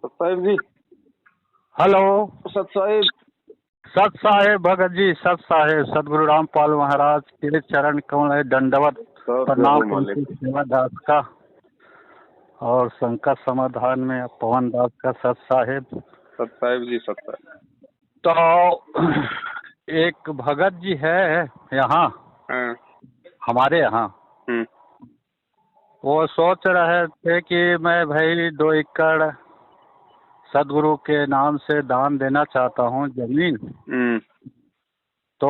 साहिब जी। Hello. सत साहिब। सत साहेब भगत जी, सत साहेब सदगुरु रामपाल महाराज के चरण कमल है, दंडवत सब जय हो प्रणाम मालिक। उनकी सेवा दास का और संकट समाधान में पवन दास का सत साहेब। सत साहिब जी, सत साहिब। तो एक भगत जी है यहाँ हाँ। हमारे यहाँ, वो सोच रहे थे कि मैं भाई 2 एकड़ सदगुरु के नाम से दान देना चाहता हूँ जमीन। तो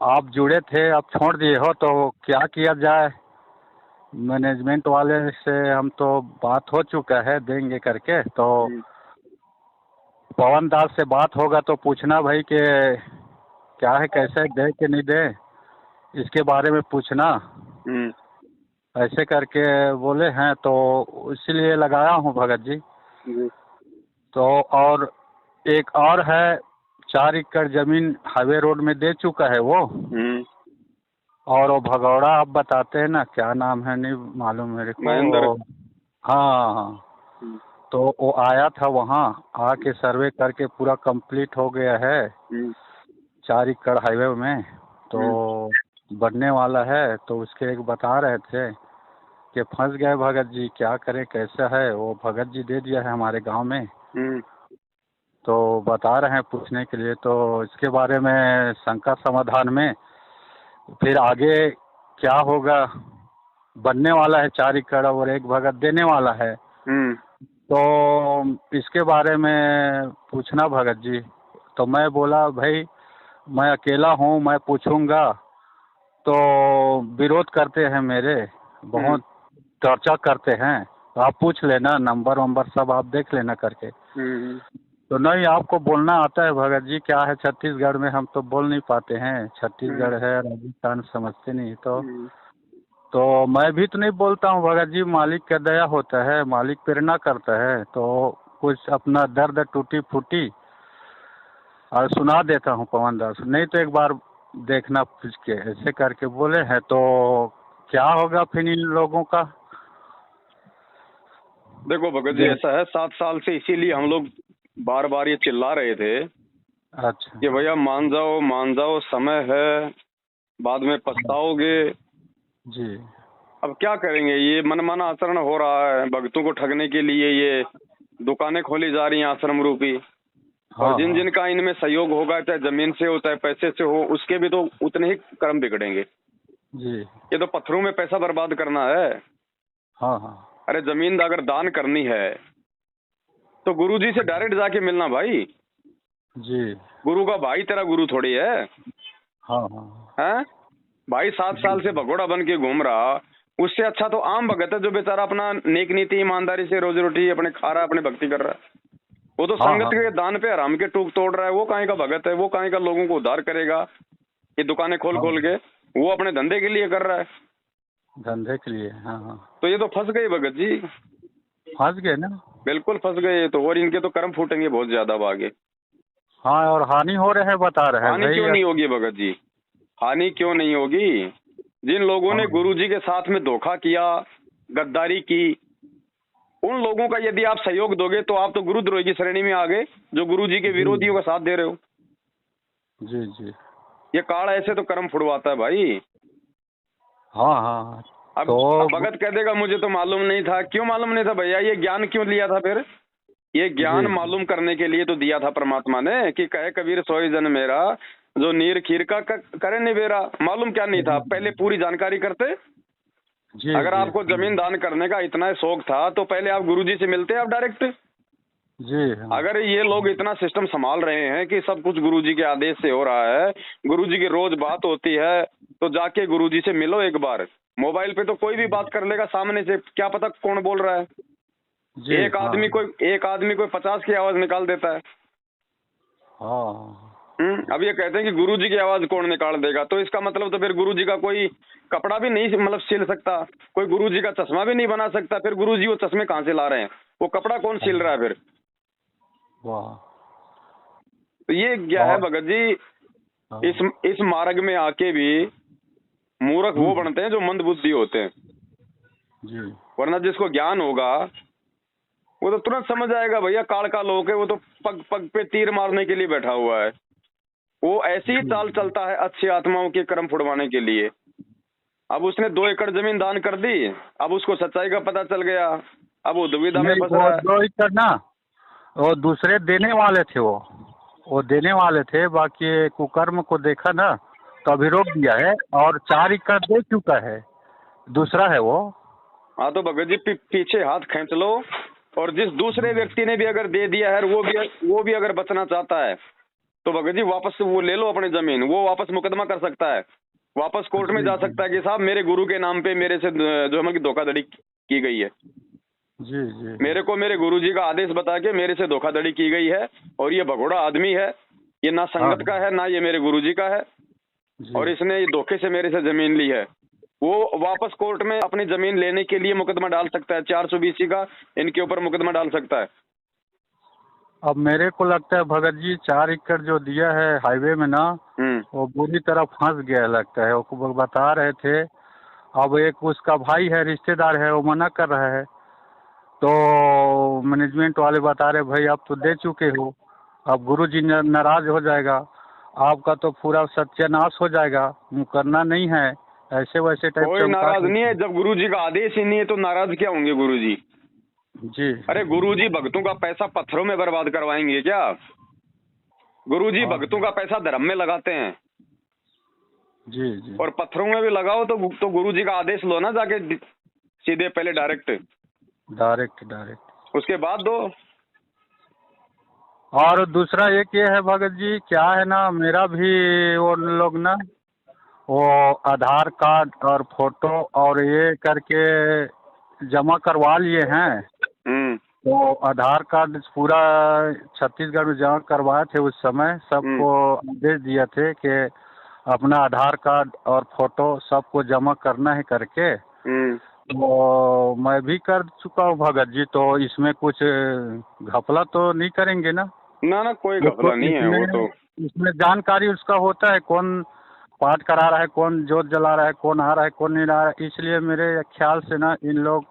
आप जुड़े थे, आप छोड़ दिए हो, तो क्या किया जाए? मैनेजमेंट वाले से हम तो बात हो चुका है देंगे करके, तो पवन दास से बात होगा तो पूछना भाई कि क्या है, कैसे दे कि नहीं दे, इसके बारे में पूछना। ऐसे करके बोले हैं, तो इसीलिए लगाया हूँ भगत जी। तो और एक और है 4 एकड़ जमीन हाईवे रोड में दे चुका है वो। और वो भगौड़ा आप बताते हैं ना, क्या नाम है नहीं मालूम मेरे को। महेंद्र। हाँ हाँ। तो वो आया था वहाँ, आके सर्वे करके पूरा कंप्लीट हो गया है 4 एकड़ हाईवे में, तो बनने वाला है। तो उसके एक बता रहे थे कि फंस गए भगत जी, क्या करें कैसा है। वो भगत जी दे दिया है हमारे गांव में, तो बता रहे हैं पूछने के लिए। तो इसके बारे में शंका समाधान में फिर आगे क्या होगा, बनने वाला है 4 एकड़ और एक भगत देने वाला है। तो इसके बारे में पूछना भगत जी। तो मैं बोला भाई मैं अकेला हूँ, मैं पूछूंगा तो विरोध करते हैं मेरे, बहुत चर्चा करते हैं। तो आप पूछ लेना, नंबर वंबर सब आप देख लेना करके। तो नहीं, आपको बोलना आता है भगत जी। क्या है, छत्तीसगढ़ में हम तो बोल नहीं पाते हैं, छत्तीसगढ़ है, राजस्थान समझते नहीं। तो मैं भी तो नहीं बोलता हूँ भगत जी, मालिक का दया होता है, मालिक प्रेरणा करता है। तो कुछ अपना दर्द टूटी फूटी और सुना देता हूँ पवन दास, नहीं तो एक बार देखना पूछ के, ऐसे करके बोले हैं। तो क्या होगा फिर इन लोगों का? देखो भगत जी, ऐसा है 7 साल से इसीलिए हम लोग बार बार ये चिल्ला रहे थे। अच्छा। कि भैया मान जाओ, समय है, बाद में पछताओगे जी। अब क्या करेंगे। ये मनमाना आचरण हो रहा है, भक्तों को ठगने के लिए ये दुकानें खोली जा रही हैं आश्रम रूपी। और जिन जिन का इनमें सहयोग होगा, चाहे जमीन से हो चाहे पैसे से हो, उसके भी तो उतने ही कर्म बिगड़ेंगे जी। ये तो पत्थरों में पैसा बर्बाद करना है। हाँ हाँ। अरे जमीन अगर दान करनी है तो गुरुजी से डायरेक्ट जाके मिलना भाई। जी। गुरु का भाई तेरा गुरु थोड़ी है। हाँ हाँ। हैं भाई 7 साल से भगोड़ा बन के घूम रहा, उससे अच्छा तो आम भगत है जो बेचारा अपना नेक नीति ईमानदारी से रोजी रोटी अपने खा रहा है, अपने भक्ति कर रहा है। वो तो हाँ संगत हाँ। के दान पे हराम के टूक तोड़ रहा है। वो काहे का भगत है, वो काहे का लोगों को उद्धार करेगा। ये दुकानें खोल खोल के वो अपने धंधे के लिए कर रहा है, धंधे के लिए। हाँ हाँ। तो ये तो फंस गए भगत जी, फंस गए ना। बिल्कुल फंस गए। तो और इनके तो कर्म फूटेंगे बहुत ज्यादा अब आगे। हाँ, और हानि हो रहे हैं बता रहे हैं हानि भाई। क्यों नहीं होगी भगत जी, हानि क्यों नहीं होगी। जिन लोगों ने गुरुजी के साथ में धोखा किया, गद्दारी की, उन लोगों का यदि आप सहयोग दोगे तो आप तो गुरुद्रोही की श्रेणी में आ गए, जो गुरुजी के विरोधियों का साथ दे रहे हो। जी जी। ये काल ऐसे तो कर्म फुड़वाता है भाई। हाँ हाँ। अब तो भगत कह देगा मुझे तो मालूम नहीं था। क्यों मालूम नहीं था भैया? ये ज्ञान क्यों लिया था फिर? ये ज्ञान मालूम करने के लिए तो दिया था परमात्मा ने, कि कहे कबीर सोई जन मेरा, जो नीर खीर का करे निबेरा। मालूम क्या नहीं था? पहले पूरी जानकारी करते। जी अगर जी। आपको जमीन दान करने का इतना शौक था तो पहले आप गुरुजी से मिलते आप डायरेक्ट। जी। हाँ। अगर ये लोग इतना सिस्टम संभाल रहे हैं कि सब कुछ गुरुजी के आदेश से हो रहा है, गुरुजी की रोज बात होती है, तो जाके गुरुजी से मिलो एक बार। मोबाइल पे तो कोई भी बात कर लेगा सामने से, क्या पता कौन बोल रहा है। जी। एक आदमी कोई 50 की आवाज निकाल देता है। हाँ। अब ये कहते हैं कि गुरुजी की आवाज कौन निकाल देगा, तो इसका मतलब तो फिर गुरुजी का कोई कपड़ा भी नहीं मतलब सिल सकता, कोई गुरुजी का चश्मा भी नहीं बना सकता। फिर गुरुजी वो चश्मे कहाँ से ला रहे हैं, वो कपड़ा कौन सिल रहा है फिर? वाह। तो ये क्या है भगत जी, इस मार्ग में आके भी मूर्ख वो बनते हैं जो मंद बुद्धि होते हैं। जी। वरना जिसको ज्ञान होगा वो तो तुरंत समझ आएगा भैया, काल का लोक है वो तो, पग पग पे तीर मारने के लिए बैठा हुआ है। वो ऐसी ही चाल चलता है अच्छी आत्माओं के कर्म फुड़वाने के लिए। अब उसने 2 एकड़ जमीन दान कर दी, अब उसको सच्चाई का पता चल गया, अब वो दुविधा में नहीं, फंस वो रहा है। 2 एकड़ ना, वो दूसरे देने वाले थे, वो देने वाले थे, बाकी कुकर्म को देखा ना तो अभी रोक दिया है, और 4 एकड़ दे चुका है, दूसरा है वो। हाँ तो भगत जी पीछे हाथ खींच लो, और जिस दूसरे व्यक्ति ने भी अगर दे दिया है, वो भी अगर बचना चाहता है तो भगत जी वापस वो ले लो अपनी जमीन, वो वापस मुकदमा कर सकता है, वापस कोर्ट में जा सकता है कि साहब मेरे गुरु के नाम पे मेरे से जो है कि धोखाधड़ी की गई है। जी जी। मेरे को मेरे गुरुजी का आदेश बता के मेरे से धोखाधड़ी की गई है, और ये भगोड़ा आदमी है, ये ना संगत का है ना ये मेरे गुरुजी का है, और इसने ये धोखे से मेरे से जमीन ली है। वो वापस कोर्ट में अपनी जमीन लेने के लिए मुकदमा डाल सकता है, 420 का इनके ऊपर मुकदमा डाल सकता है। अब मेरे को लगता है भगत जी 4 एकड़ जो दिया है हाईवे में ना, वो बुरी तरह फंस गया लगता है। वो बता रहे थे, अब एक उसका भाई है, रिश्तेदार है, वो मना कर रहा है, तो मैनेजमेंट वाले बता रहे भाई आप तो दे चुके हो, अब गुरुजी नाराज हो जाएगा, आपका तो पूरा सत्यानाश हो जाएगा, करना नहीं है, ऐसे वैसे टाइप। कोई नाराज नहीं है, जब गुरुजी का आदेश ही नहीं है तो नाराज क्या होंगे गुरुजी? जी। अरे गुरुजी भक्तों का पैसा पत्थरों में बर्बाद करवाएंगे क्या? गुरुजी भक्तों का पैसा धर्म में लगाते हैं। जी जी। और पत्थरों में भी लगाओ तो गुरुजी का आदेश लो ना जाके सीधे, पहले डायरेक्ट उसके बाद दो। और दूसरा एक ये है भगत जी, क्या है ना, मेरा भी वो लोग ना वो आधार कार्ड और फोटो और ये करके जमा करवा लिए हैं। तो आधार कार्ड पूरा छत्तीसगढ़ में जमा करवाए थे उस समय, सबको आदेश दिए थे कि अपना आधार कार्ड और फोटो सबको जमा करना है करके। तो मैं भी कर चुका हूँ भगत जी, तो इसमें कुछ घपला तो नहीं करेंगे ना? ना कोई घपला नहीं है। वो तो इसमें जानकारी उसका होता है, कौन पाठ करा रहा है, कौन जोत जला रहा है, कौन आ रहा है, कौन नहीं आ रहा है। इसलिए मेरे ख्याल से ना इन लोग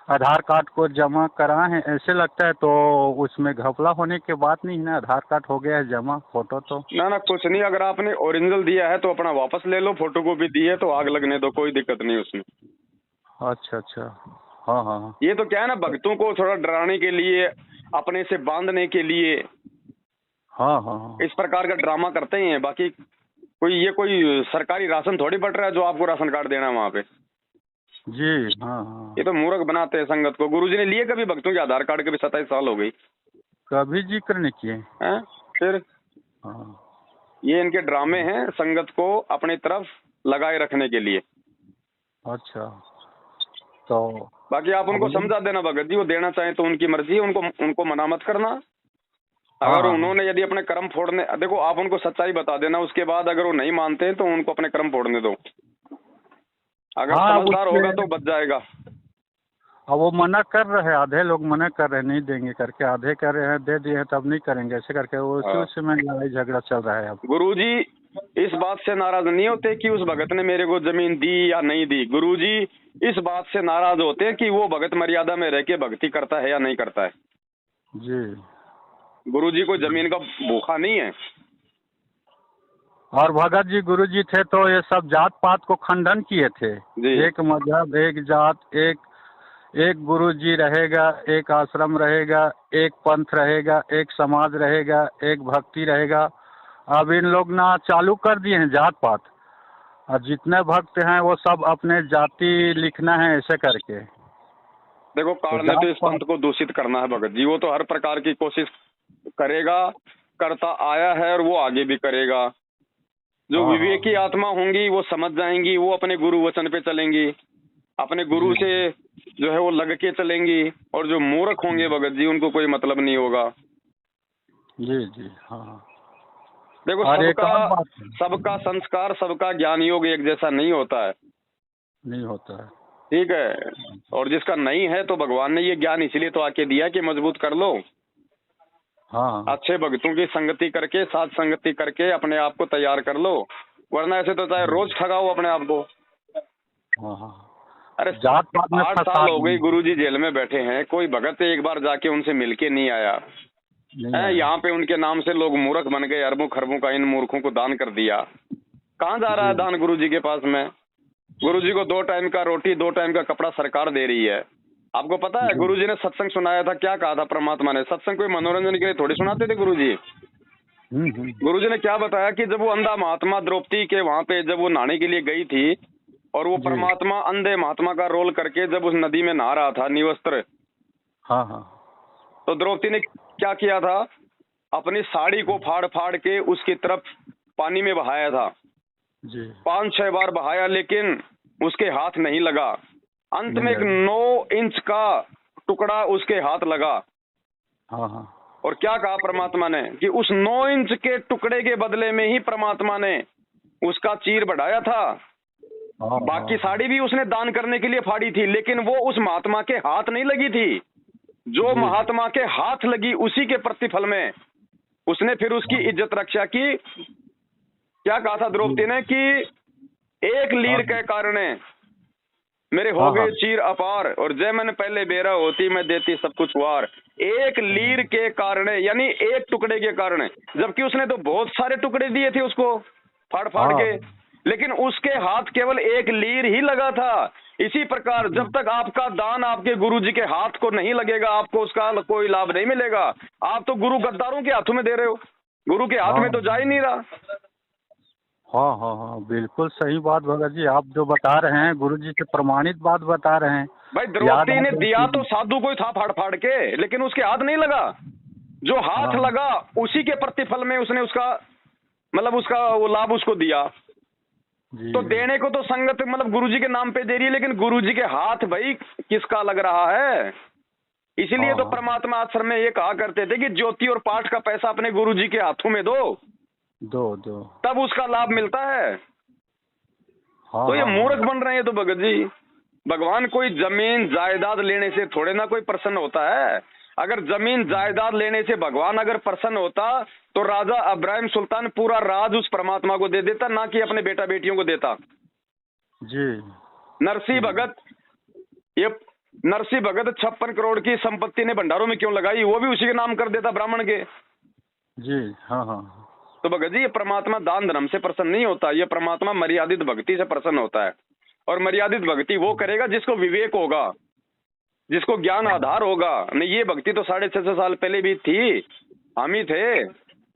आधार कार्ड को जमा कराए हैं ऐसे लगता है, तो उसमें घपला होने की बात नहीं है ना, आधार कार्ड हो गया है जमा, फोटो तो ना कुछ नहीं। अगर आपने ओरिजिनल दिया है तो अपना वापस ले लो, फोटो कॉपी दी है तो आग लगने दो, कोई दिक्कत नहीं उसमें। अच्छा। हाँ। ये तो क्या है ना, भक्तों को थोड़ा डराने के लिए, अपने से बांधने के लिए हाँ इस प्रकार का ड्रामा करते ही हैं। बाकी कोई सरकारी राशन थोड़ी बट रहा है जो आपको राशन कार्ड देना है वहाँ पे। जी हाँ। ये तो मूर्ख बनाते हैं संगत को। गुरुजी ने लिए कभी भक्तों के आधार कार्ड के भी 27 साल हो गई, कभी जिक्र नहीं किए हैं? फिर ये इनके ड्रामे हैं संगत को अपनी तरफ लगाए रखने के लिए। अच्छा, तो बाकी आप उनको समझा देना भगत जी, वो देना चाहें तो उनकी मर्जी है, उनको मना मत करना। अगर उन्होंने यदि अपने कर्म फोड़ने, देखो आप उनको सच्चाई बता देना, उसके बाद अगर वो नहीं मानते हैं तो उनको अपने कर्म फोड़ने दो। अगर समझदार होगा तो बच जाएगा। अब वो मना कर रहे हैं, आधे लोग मना कर रहे हैं नहीं देंगे करके, आधे कह रहे हैं दे दिए हैं तब नहीं करेंगे, ऐसे करके वो उसी में लड़ाई झगड़ा चल रहा है। अब गुरुजी इस बात से नाराज नहीं होते कि उस भगत ने मेरे को जमीन दी या नहीं दी। गुरुजी इस बात से नाराज होते हैं कि वो भगत मर्यादा में रह के भक्ति करता है या नहीं करता है। जी, गुरुजी को जमीन का भूखा नहीं है। और भगत जी गुरुजी थे तो ये सब जात पात को खंडन किए थे। एक मजहब, एक जात, एक गुरुजी रहेगा, एक आश्रम रहेगा, एक पंथ रहेगा, एक समाज रहेगा, एक भक्ति रहेगा। अब इन लोग ना चालू कर दिए हैं जात पात, और जितने भक्त हैं वो सब अपने जाति लिखना है ऐसे करके। देखो काल ने तो इस पंथ को दूषित करना है भगत जी, वो तो हर प्रकार की कोशिश करेगा, करता आया है और वो आगे भी करेगा। जो विवेकी आत्मा होंगी वो समझ जाएंगी, वो अपने गुरु वचन पे चलेंगी, अपने गुरु से जो है वो लग के चलेंगी। और जो मूर्ख होंगे भगत जी उनको कोई मतलब नहीं होगा। जी हाँ। देखो सबका संस्कार, सबका ज्ञान योग एक जैसा नहीं होता है। ठीक है। और जिसका नहीं है तो भगवान ने ये ज्ञान इसलिए तो आके दिया कि मजबूत कर लो। हाँ। अच्छे भक्तों की संगति करके, साथ संगति करके अपने आप को तैयार कर लो, वरना ऐसे तो चाहे रोज ठगाओ अपने आप को। हाँ। अरे जात पात में 8 साल हो गई गुरुजी जेल में बैठे हैं, कोई भगत एक बार जाके उनसे मिलके नहीं आया है। यहाँ पे उनके नाम से लोग मूर्ख बन गए, अरबों खरबों का इन मूर्खों को दान कर दिया। कहाँ जा रहा है दान गुरुजी के पास में? गुरुजी को 2 टाइम का रोटी 2 टाइम का कपड़ा सरकार दे रही है। आपको पता है गुरुजी ने सत्संग सुनाया था, क्या कहा था परमात्मा ने? सत्संग कोई मनोरंजन के लिए थोड़ी सुनाते थे गुरुजी। गुरुजी ने क्या बताया कि जब वो अंधा महात्मा द्रौपदी के वहां पे जब वो नहाने के लिए गई थी और वो परमात्मा अंधे महात्मा का रोल करके जब उस नदी में नहा रहा था निवस्त्र, हाँ हाँ, तो द्रौपदी ने क्या किया था? अपनी साड़ी को फाड़ फाड़ के उसकी तरफ पानी में बहाया था जी। 5-6 बार बहाया, लेकिन उसके हाथ नहीं लगा। अंत में एक 9 इंच का टुकड़ा उसके हाथ लगा। हाँ हाँ, और क्या कहा परमात्मा ने कि उस 9 इंच के टुकड़े के बदले में ही परमात्मा ने उसका चीर बढ़ाया था। बाकी साड़ी भी उसने दान करने के लिए फाड़ी थी, लेकिन वो उस महात्मा के हाथ नहीं लगी थी। जो महात्मा के हाथ लगी उसी के प्रतिफल में उसने फिर उसकी इज्जत रक्षा की। क्या कहा था द्रौपदी ने कि एक लीर के कारण मेरे हो गए चीर अपार, और जय मैंने पहले बेरा होती मैं देती सब कुछ वार। एक लीर के कारण, यानी एक टुकड़े के कारण, जबकि उसने तो बहुत सारे टुकड़े दिए थे उसको फाड़ फाड़ के, लेकिन उसके हाथ केवल एक लीर ही लगा था। इसी प्रकार जब तक आपका दान आपके गुरु जी के हाथ को नहीं लगेगा, आपको उसका कोई लाभ नहीं मिलेगा। आप तो गुरु गद्दारों के हाथों में दे रहे हो, गुरु के हाथ में तो जा ही नहीं रहा। हाँ हाँ हाँ, बिल्कुल सही बात भगत जी, आप जो बता रहे हैं गुरु जी से प्रमाणित बात बता रहे हैं। भाई द्रौपदी ने दिया तो साधु को ही था फाड़ फाड़ के, लेकिन उसके हाथ नहीं लगा। जो हाथ लगा उसी के प्रतिफल में उसने उसका मतलब उसका वो लाभ उसको दिया। तो देने को तो संगत मतलब गुरुजी के नाम पे दे रही है, लेकिन गुरुजी के हाथ भाई किसका लग रहा है? इसीलिए तो परमात्मा आश्रम में ये कहा करते थे कि ज्योति और पाठ का पैसा अपने गुरुजी के हाथों में दो तब उसका लाभ मिलता है। तो ये मूर्ख बन रहे हैं तो भगत जी। भगवान कोई जमीन जायदाद लेने से थोड़े ना कोई प्रसन्न होता है। अगर जमीन जायदाद लेने से भगवान अगर प्रसन्न होता तो राजा अब्राहिम सुल्तान पूरा राज उस परमात्मा को दे देता, ना कि अपने बेटा बेटियों को देता जी। नरसिंह भगत, ये नरसिंह भगत 56 करोड़ की संपत्ति ने भंडारों में क्यों लगाई? वो भी उसी के नाम कर देता ब्राह्मण के। जी हाँ हाँ। तो भगत जी ये परमात्मा दान धर्म से प्रसन्न नहीं होता, ये परमात्मा मर्यादित भक्ति से प्रसन्न होता है। और मर्यादित भक्ति वो करेगा जिसको विवेक होगा, जिसको ज्ञान आधार होगा। नहीं ये भक्ति तो 650 साल पहले भी थी, हम ही थे,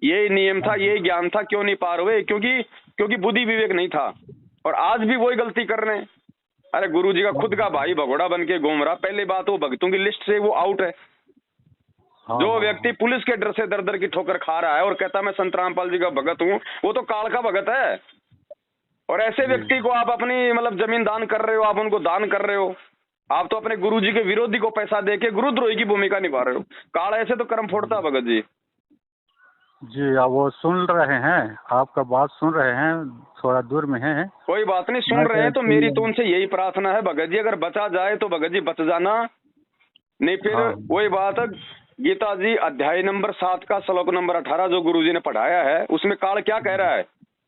यही नियम था, यही ज्ञान था, क्यों नहीं पार हुए? क्योंकि बुद्धि विवेक नहीं था। और आज भी वही गलती कर रहे हैं। अरे गुरुजी का खुद का भाई भगोड़ा बन के घूम रहा। पहली बात वो भक्तों की लिस्ट से वो आउट है। जो व्यक्ति पुलिस के डर से दर दर की ठोकर खा रहा है और कहता मैं संत रामपाल जी का भगत हूँ, वो तो काल का भगत है। और ऐसे व्यक्ति को आप अपनी मतलब जमीन दान कर रहे हो, आप उनको दान कर रहे हो, आप तो अपने गुरुजी के विरोधी को पैसा देके गुरुद्रोही की भूमिका निभा रहे हो। काल ऐसे तो कर्म फोड़ता भगत जी। जी आप वो सुन रहे हैं, आपका बात सुन रहे हैं, थोड़ा दूर में है। कोई बात नहीं, सुन रहे हैं तो मेरी तो उनसे यही प्रार्थना है भगत जी, अगर बचा जाए तो भगत जी बच जाना, नहीं फिर वही बात है। गीता जी अध्याय नंबर 7 का श्लोक नंबर 18 जो गुरुजी ने पढ़ाया है, उसमें काल क्या कह रहा है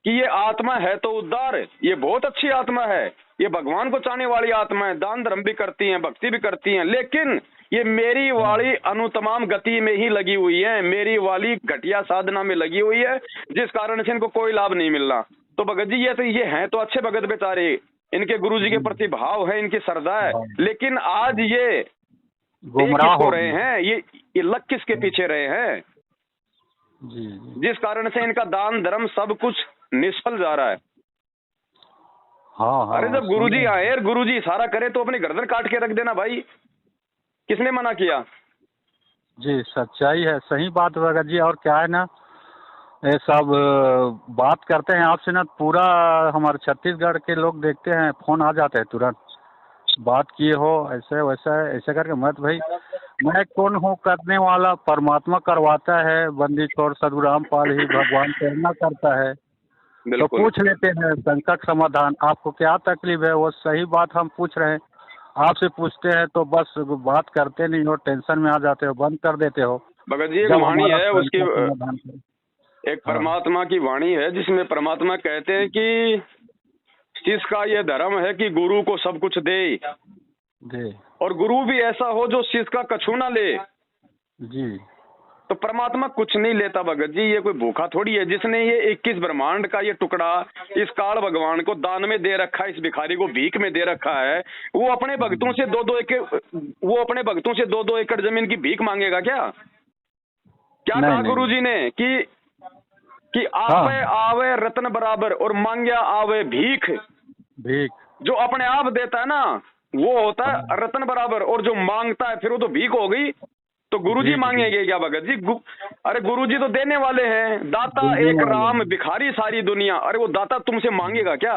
कि ये आत्मा है तो उद्धार, ये बहुत अच्छी आत्मा है, ये भगवान को चाहने वाली आत्मा है, दान धर्म भी करती है, भक्ति भी करती है, लेकिन ये मेरी वाली अनुतमाम गति में ही लगी हुई है, मेरी वाली घटिया साधना में लगी हुई है, जिस कारण से इनको कोई लाभ नहीं मिल रहा। तो भगत जी ये हैं तो अच्छे भगत बेचारे, इनके गुरुजी के प्रति भाव है, इनकी श्रद्धा है, लेकिन आज ये गुमराह हो रहे हैं। ये लग किसके पीछे रहे हैं जी, जिस कारण से इनका दान धर्म सब कुछ निष्फल जा रहा है। हाँ। अरे जब गुरुजी आए और गुरुजी इशारा करे तो अपनी गर्दन काट के रख देना भाई, किसने मना किया? जी सच्चाई है, सही बात भगत जी। और क्या है ना, ये सब बात करते हैं आपसे ना, पूरा हमारे छत्तीसगढ़ के लोग देखते हैं, फोन आ जाते हैं तुरंत, बात किए हो ऐसे वैसा ऐसे करके। मत भाई मैं कौन हूँ करने वाला, परमात्मा करवाता है, बंदी छोड़ सदगुरु रामपाल ही भगवान प्रेरणा करता है। तो पूछ लेते हैं संकट समाधान, आपको क्या तकलीफ है, वो सही बात हम पूछ रहे हैं, आपसे पूछते हैं तो बस बात करते नहीं हो, टेंशन में आ जाते हो, बंद कर देते हो। भगत जी एक वाणी है उसकी, एक परमात्मा की वाणी है जिसमें परमात्मा कहते हैं कि जिसका ये धर्म है कि गुरु को सब कुछ दे, जी और गुरु भी ऐसा हो जो शिष्य का कछु ना ले। जी। तो परमात्मा कुछ नहीं लेता भगत जी, ये कोई भूखा थोड़ी है। जिसने ये 21 ब्रह्मांड का ये टुकड़ा इस काल भगवान को दान में दे रखा है, इस भिखारी को भीख में दे रखा है, वो अपने भक्तों से 2-2 एकड़, वो अपने भक्तों से 2-2 एकड़ जमीन की भीख मांगेगा क्या? क्या कहा गुरु जी ने कि आपे आवे रत्न बराबर और मांग्या आवे भीख। भीख जो अपने आप देता है ना वो होता है रत्न बराबर, और जो मांगता है फिर वो तो भीख हो गई। तो गुरुजी मांगेंगे क्या भगत जी? अरे गुरुजी तो देने वाले हैं, दाता एक राम भिखारी सारी दुनिया। अरे वो दाता तुमसे मांगेगा क्या?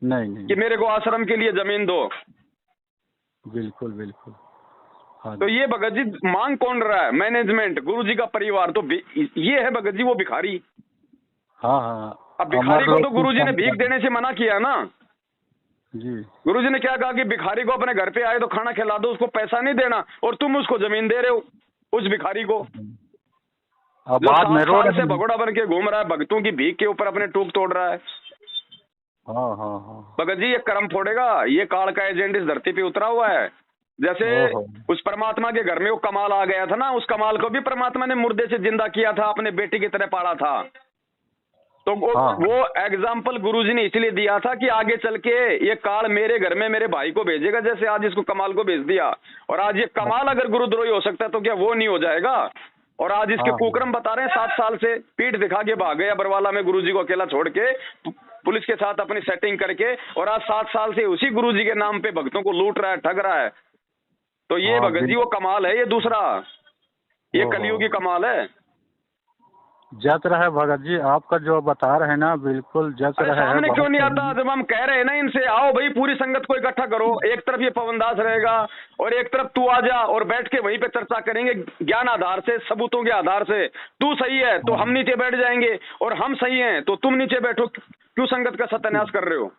नहीं कि मेरे को आश्रम के लिए जमीन दो। बिल्कुल बिल्कुल। हाँ तो ये भगत जी मांग कौन रहा है? मैनेजमेंट, गुरुजी का परिवार। तो ये है भगत जी वो भिखारी। हाँ हाँ। अब भिखारी को तो गुरुजी ने भीख देने से मना किया ना जी। गुरुजी ने क्या कहा कि भिखारी को अपने घर पे आए तो खाना खिला दो, उसको पैसा नहीं देना, और तुम उसको जमीन दे रहे हो उस भिखारी को। अब बाद में रोड से भगोड़ा बन के घूम रहा है, भक्तों की भीख के ऊपर अपने टूक तोड़ रहा है। हाँ हाँ हाँ। भगत जी ये कर्म फोड़ेगा, ये काल का एजेंट इस धरती पे उतरा हुआ है। जैसे उस परमात्मा के घर में वो कमाल आ गया था ना, उस कमाल को भी परमात्मा ने मुर्दे से जिंदा किया था, अपने बेटे की तरह पाला था। तो वो एग्जाम्पल गुरुजी ने इसलिए दिया था कि आगे चल के ये काल मेरे घर में मेरे भाई को भेजेगा, जैसे आज इसको कमाल को भेज दिया। और आज ये कमाल अगर गुरुद्रोही हो सकता है तो क्या वो नहीं हो जाएगा? और आज इसके कुकर्म बता रहे हैं, 7 साल से पीठ दिखा के भाग गया बरवाला में गुरुजी को अकेला छोड़ के, पुलिस के साथ अपनी सेटिंग करके, और आज 7 साल से उसी गुरुजी के नाम पे भक्तों को लूट रहा है, ठग रहा है। तो ये भगत जी वो कमाल है, ये दूसरा, ये कलयुगी कमाल है। जच रहा है भगत जी, आपका जो बता रहे हैं ना बिल्कुल जच रहा है। सामने क्यों नहीं आता? जब हम कह रहे हैं ना इनसे, आओ भाई पूरी संगत को इकट्ठा करो, एक तरफ ये पवनदास रहेगा और एक तरफ तू आ जा, और बैठ के वहीं पे चर्चा करेंगे ज्ञान आधार से, सबूतों के आधार से। तू सही है तो हम नीचे बैठ जाएंगे, और हम सही हैं तो तुम नीचे बैठो। क्यों संगत का सत्यानाश कर रहे हो?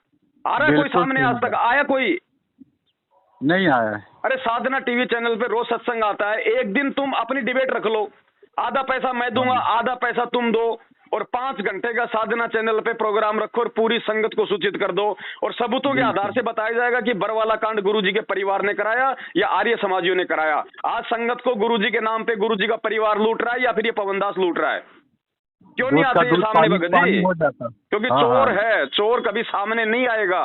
आ रहा है कोई सामने? आज तक आया कोई? नहीं आया है। अरे साधना टीवी चैनल पे रोज सत्संग आता है, एक दिन तुम अपनी डिबेट रख लो, आधा पैसा मैं दूंगा, आधा पैसा तुम दो, और 5 घंटे का साधना चैनल पे प्रोग्राम रखो और पूरी संगत को सूचित कर दो, और सबूतों के आधार से बताया जाएगा कि बरवाला कांड गुरुजी के परिवार ने कराया या आर्य समाजियों ने कराया। आज संगत को गुरुजी के नाम पे गुरुजी का परिवार लूट रहा है या फिर ये पवनदास लूट रहा है? क्यों नहीं आते ये सामने भगत जी? क्योंकि चोर है, चोर कभी सामने नहीं आएगा।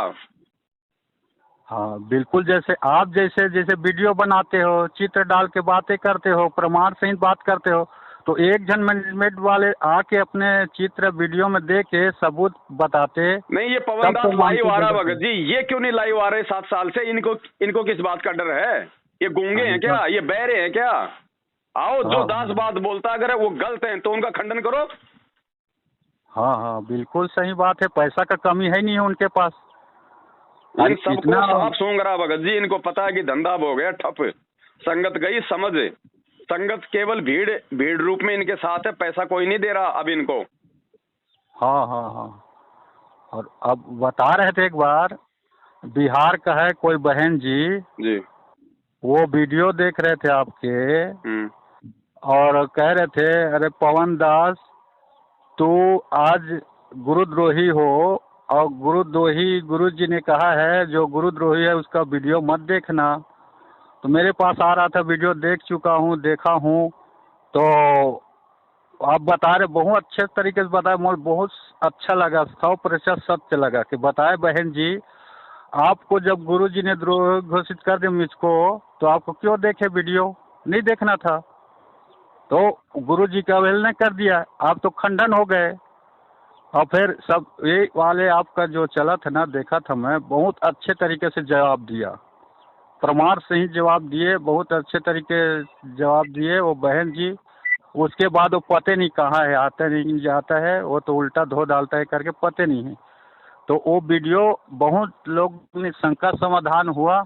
हाँ बिल्कुल। जैसे आप जैसे वीडियो बनाते हो, चित्र डाल के बातें करते हो, प्रमाण सहित बात करते हो, तो एक जन मैनेजमेंट वाले आके अपने चित्र वीडियो में दे के सबूत बताते नहीं। ये पवनदास लाइव आ रहा है भगत जी, ये क्यों नहीं लाइव आ रहे 7 साल से? इनको किस बात का डर है? ये गूंगे हैं क्या? ये बहरे हैं क्या? आओ, जो दास बात बोलता अगर वो गलत है तो उनका खंडन करो। हाँ हाँ बिल्कुल सही बात है, पैसा का कमी है नहीं है उनके पास। इन सबको साफ सूंघ रहा भगत जी, इनको पता है कि धंधा हो गया ठप, संगत गई समझ, संगत केवल भीड़ रूप में इनके साथ है, पैसा कोई नहीं दे रहा अब इनको। हाँ हाँ हाँ। और अब बता रहे थे एक बार, बिहार का है कोई बहन जी, वो वीडियो देख रहे थे आपके, और कह रहे थे अरे पवन दास तू आज गुरुद्रोही हो, और गुरुद्रोही गुरुजी ने कहा है जो गुरुद्रोही है उसका वीडियो मत देखना। तो मेरे पास आ रहा था, वीडियो देख चुका हूँ, देखा हूँ। तो आप बता रहे, बहुत अच्छे तरीके से बताए, मुझे बहुत अच्छा लगा, 100% सत्य लगा कि बताए बहन जी, आपको जब गुरुजी ने द्रोह घोषित कर दिया मुझको, तो आपको क्यों देखे वीडियो? नहीं देखना था। तो गुरुजी का अवहेलना कर दिया, आप तो खंडन हो गए। और फिर सब ये वाले आपका जो चला था ना, देखा था मैं, बहुत अच्छे तरीके से जवाब दिया, प्रमाण से ही जवाब दिए, बहुत अच्छे तरीके जवाब दिए वो बहन जी। उसके बाद वो पते नहीं कहाँ है, आता नहीं जाता है, वो तो उल्टा धो डालता है करके पते नहीं है। तो वो वीडियो बहुत लोग ने शंका समाधान हुआ,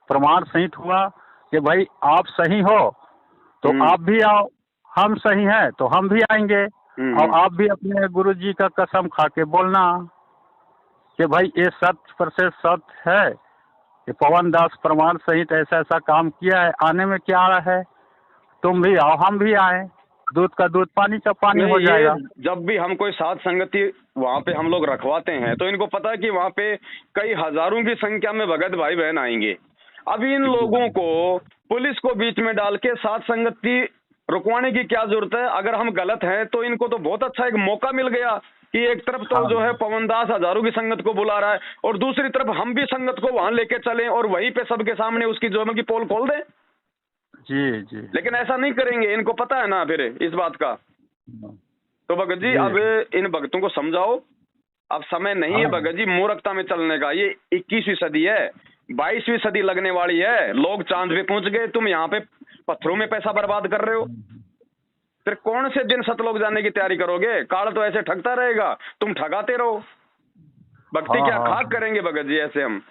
प्रमाण सहित हुआ कि भाई आप सही हो तो आप भी आओ, हम सही हैं तो हम भी आएंगे, और आप भी अपने गुरुजी का कसम खा के बोलना कि भाई ये 100% सत्य है कि पवन दास प्रमाण सहित ऐसा ऐसा काम किया है, आने में क्या आ रहा है, तुम भी आओ हम भी आए। दूध का दूध, पानी का पानी हो नहीं, जाएगा। ये जब भी हम कोई साध संगति वहाँ पे हम लोग रखवाते हैं तो इनको पता है कि वहाँ पे कई हजारों की संख्या में भगत भाई बहन आएंगे। अब इन लोगों को पुलिस को बीच में डाल के साध संगति रुकवाने की क्या जरूरत है? अगर हम गलत हैं तो इनको तो बहुत अच्छा एक मौका मिल गया कि एक तरफ तो हाँ। जो है पवन दास हजारों की संगत को बुला रहा है और दूसरी तरफ हम भी संगत को वहां लेके चलें और वहीं पे सबके सामने उसकी जो है कि पोल खोल दें। जी जी। लेकिन ऐसा नहीं करेंगे, इनको पता है ना फिर इस बात का। तो भगत जी जी। अब इन भक्तों को समझाओ, अब समय नहीं है हाँ। भगत जी मूर्खता में चलने का। ये 21वीं सदी है, 22वीं सदी लगने वाली है, लोग चांद पे पहुंच गए, तुम यहाँ पे पत्थरों में पैसा बर्बाद कर रहे हो। फिर कौन से दिन सतलोक जाने की तैयारी करोगे? काल तो ऐसे ठगता रहेगा, तुम ठगाते रहो। भक्ति क्या हाँ। खाक करेंगे भगत जी ऐसे हम?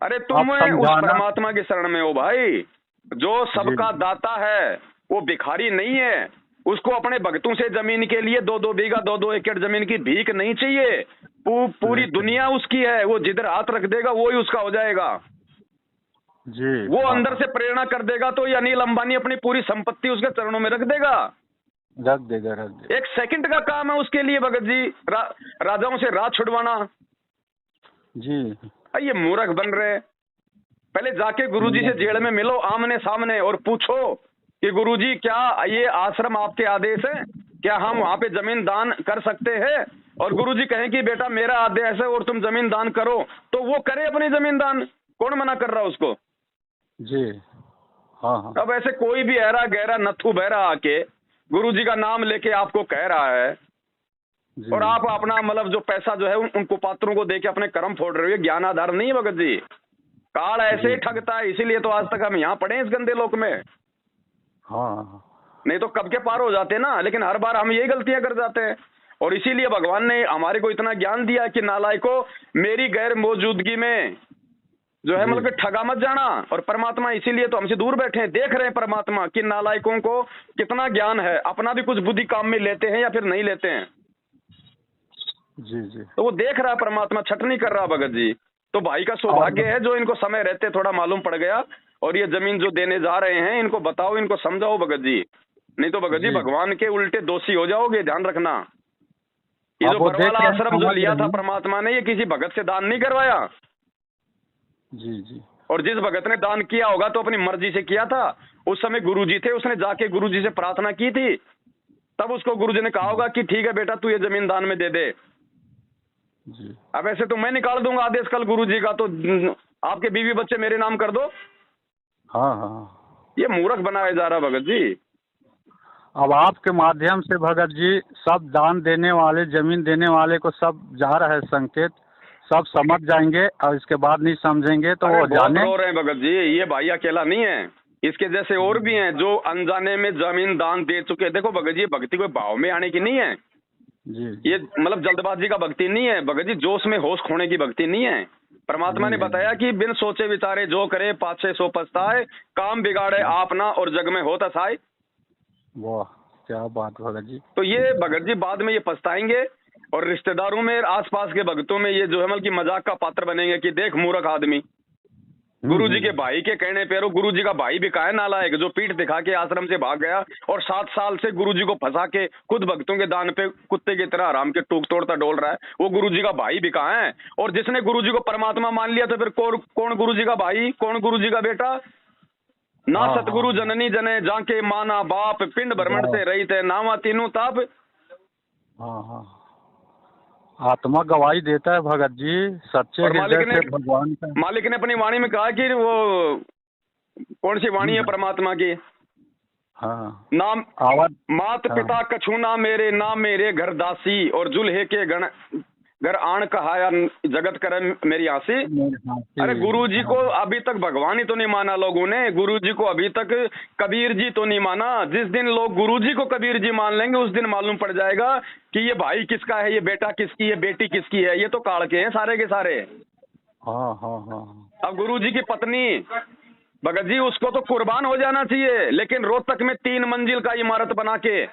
अरे तुम आप उस समझाना। परमात्मा की शरण में हो भाई, जो सबका दाता है, वो भिखारी नहीं है। उसको अपने भक्तों से जमीन के लिए 2-2 बीघा 2-2 एकड़ जमीन की भीख नहीं चाहिए। पूरी दुनिया उसकी है, वो जिधर हाथ रख देगा वो ही उसका हो जाएगा। जी। वो हाँ। अंदर से प्रेरणा कर देगा तो ये अनिल अंबानी अपनी पूरी संपत्ति उसके चरणों में रख देगा। रख देगा, रख देगा। एक सेकंड का काम है उसके लिए भगत जी राजाओं से राज छुड़वाना। जी। ये मूर्ख बन रहे। पहले जाके गुरुजी से जेल में मिलो आमने सामने और पूछो कि गुरुजी क्या ये आश्रम आपके आदेश है, क्या हम वहां पे जमीन दान कर सकते हैं? और गुरुजी कहें कि बेटा मेरा आदेश है और तुम जमीन दान करो, तो वो करे अपनी जमीन दान। कौन मना कर रहा उसको? जी। हाँ हाँ। अब ऐसे कोई भी ऐरा गहरा नथु बहरा आके गुरुजी का नाम लेके आपको कह रहा है जी। और आप अपना मतलब जो पैसा जो है उनको पात्रों को देके अपने कर्म फोड़ रहे हो, ये ज्ञान आधार नहीं है भगत जी। काल ऐसे ही ठगता है, इसीलिए तो आज तक हम यहाँ पड़े हैं इस गंदे लोक में। हाँ। नहीं तो कब के पार हो जाते ना, लेकिन हर बार हम यही गलतियां कर जाते हैं। और इसीलिए भगवान ने हमारे को इतना ज्ञान दिया कि नालायको मेरी गैर मौजूदगी में जो है मतलब कि ठगा मत जाना। और परमात्मा इसीलिए तो हमसे दूर बैठे हैं, देख रहे हैं परमात्मा कि नालायकों को कितना ज्ञान है, अपना भी कुछ बुद्धि काम में लेते हैं या फिर नहीं लेते हैं। जी जी। तो वो देख रहा है परमात्मा, छट नहीं कर रहा भगत जी। तो भाई का सौभाग्य है जो इनको समय रहते थोड़ा मालूम पड़ गया और ये जमीन जो देने जा रहे हैं इनको बताओ, इनको समझाओ भगत जी। नहीं तो भगत जी भगवान के उल्टे दोषी हो जाओगे, ध्यान रखना। ये जो बरवाला आश्रम जो लिया था परमात्मा ने, ये किसी भगत से दान नहीं करवाया। जी जी। और जिस भगत ने दान किया होगा तो अपनी मर्जी से किया था। उस समय गुरुजी थे, उसने जाके गुरुजी से प्रार्थना की थी, तब उसको गुरुजी ने कहा होगा कि ठीक है बेटा तू ये जमीन दान में दे दे। जी। अब ऐसे तो मैं निकाल दूंगा आदेश कल गुरुजी का, तो आपके बीवी बच्चे मेरे नाम कर दो। हाँ हाँ। ये मूर्ख बनाया जा रहा भगत जी। अब आपके माध्यम से भगत जी सब दान देने वाले, जमीन देने वाले को सब जा रहा है संकेत, सब समझ जाएंगे और इसके बाद नहीं समझेंगे तो वो जाने। रो रहे हैं भगत जी, ये भाई अकेला नहीं है, इसके जैसे और भी हैं जो अनजाने में जमीन दान दे चुके। देखो भगत जी भक्ति कोई भाव में आने की नहीं है जी। ये मतलब जल्दबाजी का भक्ति नहीं है भगत जी, जोश में होश खोने की भक्ति नहीं है। परमात्मा ने बताया कि बिन सोचे विचारे जो करे पाछे सो पछताए, काम बिगाड़े आपना और जग में हो तसाए। वाह क्या बात भगत जी। तो ये भगत जी बाद में ये पछताएंगे और रिश्तेदारों में आसपास के भक्तों में ये जो है मतलब की मजाक का पात्र बनेंगे कि देख मूर्ख आदमी। गुरुजी के भाई के कहने पे, गुरुजी का भाई भी का है नालायक जो पीठ दिखा के आश्रम से भाग गया और 7 साल से गुरुजी को फंसा के खुद भक्तों के दान पे कुत्ते की तरह आराम के टूक तोड़ता डोल रहा है, वो गुरुजी का भाई भी कहाँ है? और जिसने गुरुजी को परमात्मा मान लिया तो फिर कौन गुरुजी का भाई, कौन गुरुजी का बेटा? ना सतगुरु जननी जने जाके माना बाप, पिंड भ्रमण से रही थे नावा तीनों ताप। हाँ हाँ। आत्मा गवाही देता है भगत जी, सच्चे हृदय से भगवान का। मालिक ने अपनी वाणी में कहा कि वो कौन सी वाणी है परमात्मा की? हाँ। नाम आवाज मात पिता कछु ना मेरे घर दासी और जुल्हे के गण घर आण कहाया जगत करे मेरी आसी। अरे गुरुजी को अभी तक भगवान ही तो नहीं माना लोगों ने, गुरुजी को अभी तक कबीर जी तो नहीं माना। जिस दिन लोग गुरुजी को कबीर जी मान लेंगे उस दिन मालूम पड़ जाएगा कि ये भाई किसका है, ये बेटा किसकी है, बेटी किसकी है। ये तो काल के हैं सारे के सारे। हाँ हाँ हाँ। अब गुरुजी की पत्नी भगत जी उसको तो कुर्बान हो जाना चाहिए, लेकिन रोहतक में 3 मंजिल का इमारत बना के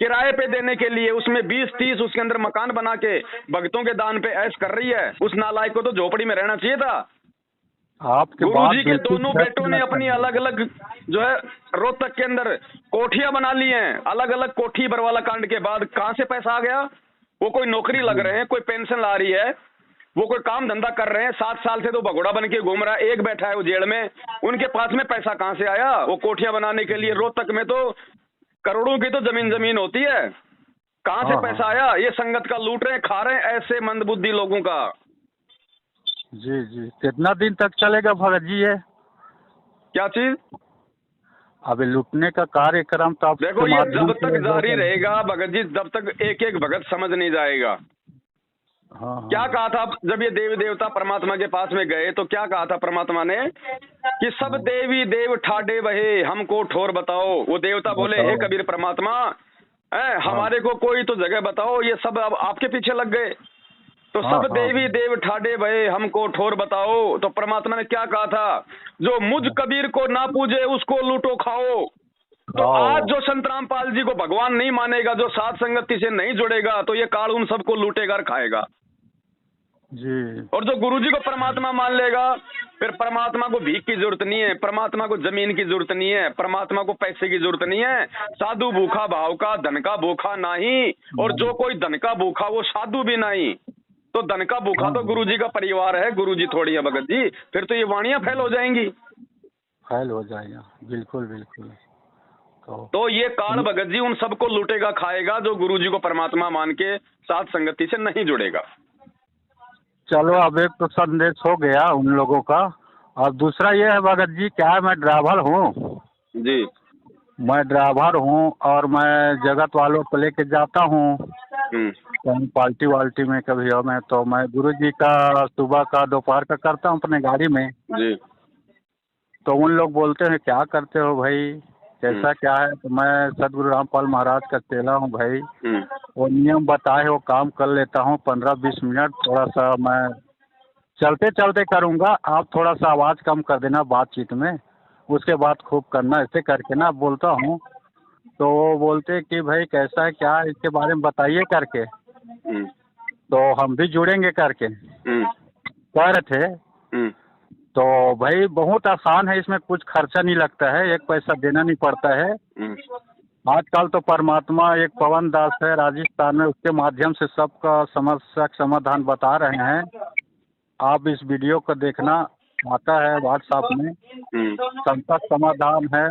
किराए पे देने के लिए उसमें 20-30 उसके अंदर मकान बना के भक्तों के दान पे ऐश कर रही है। उस नालायक को तो झोपड़ी में रहना चाहिए था। आपके गुरुजी के बिल्कुल दोनों सच बेटों ने बात अपनी है। अलग अलग जो है रोहतक के अंदर कोठियां बना ली हैं। अलग अलग कोठी बरवाला कांड के बाद कहां से पैसा आ गया? वो कोई नौकरी लग रहे हैं, कोई पेंशन ला रही है, वो कोई काम धंधा कर रहे हैं। 7 साल से तो भगोड़ा बन के घूम रहा है, एक बैठा है वो जेल में। उनके पास में पैसा कहां से आया? वो कोठियां बनाने के लिए रोहतक में तो करोड़ों की तो जमीन होती है, कहां से हाँ पैसा हाँ आया? ये संगत का लूट रहे हैं, खा रहे हैं ऐसे मंदबुद्धि लोगों का। जी जी, कितना दिन तक चलेगा भगत जी ये? क्या चीज? अभी लूटने का कार्यक्रम तो आपके देखो, ये माध्यम जब से तक जारी होगा। रहेगा भगत जी, जब तक एक एक भगत समझ नहीं जाएगा। हाँ हाँ क्या कहा था जब ये देवी देवता परमात्मा के पास में गए, तो क्या कहा था परमात्मा ने कि सब देवी देव ठाडे बहे, हमको ठोर बताओ। वो देवता बोले, हे बताओ। कबीर परमात्मा, हाँ हमारे को कोई तो जगह बताओ। ये सब अब आपके पीछे लग गए। तो हाँ सब हाँ देवी देव ठाडे भये, हमको ठोर बताओ। तो परमात्मा ने क्या कहा था? जो मुझ कबीर को ना पूजे उसको लूटो खाओ। तो आज आओ। जो संत रामपाल जी को भगवान नहीं मानेगा, जो सात संगति से नहीं जुड़ेगा, तो ये काल उन सबको लूटेगा और खाएगा। जी और जो गुरुजी को परमात्मा मान लेगा, फिर परमात्मा को भीख की जरूरत नहीं है, परमात्मा को जमीन की जरूरत नहीं है, परमात्मा को पैसे की जरूरत नहीं है। साधु भूखा भाव का, धन का भूखा नहीं। और जो कोई धन का भूखा वो साधु भी नहीं। तो धन का भूखा हाँ तो गुरुजी का परिवार है, गुरुजी थोड़ी है भगत जी। फिर तो ये वाणियां फैल हो जाएंगी। फैल हो जाएगा, बिल्कुल बिल्कुल। तो ये काल भगत जी उन सबको लूटेगा खाएगा जो गुरुजी को परमात्मा मान के साथ संगति से नहीं जुड़ेगा। चलो, अब एक तो संदेश हो गया उन लोगों का। और दूसरा ये है भगत जी, क्या है, मैं ड्राइवर हूँ। जी मैं ड्राइवर हूँ और मैं जगत वालों को लेके जाता हूँ कहीं पार्टी वाल्टी में कभी हो। मैं तो मैं गुरु जी का सुबह का दोपहर का करता हूँ अपने गाड़ी में। जी तो उन लोग बोलते हैं, क्या करते हो भाई, कैसा क्या है? तो मैं सदगुरु रामपाल महाराज का चेला हूँ भाई। वो नियम बताए वो काम कर लेता हूँ 15-20 मिनट। थोड़ा सा मैं चलते चलते करूँगा, आप थोड़ा सा आवाज़ कम कर देना बातचीत में, उसके बाद खूब करना, ऐसे करके ना बोलता हूँ। तो वो बोलते कि भाई कैसा है क्या है, इसके बारे में बताइए करके। तो हम भी जुड़ेंगे करके कह रहे थे। तो भाई बहुत आसान है, इसमें कुछ खर्चा नहीं लगता है, एक पैसा देना नहीं पड़ता है। आजकल तो परमात्मा एक पवन दास है राजस्थान में, उसके माध्यम से सबका समस्या का समाधान बता रहे हैं। आप इस वीडियो को देखना, आता है व्हाट्सएप में, सबका समाधान है।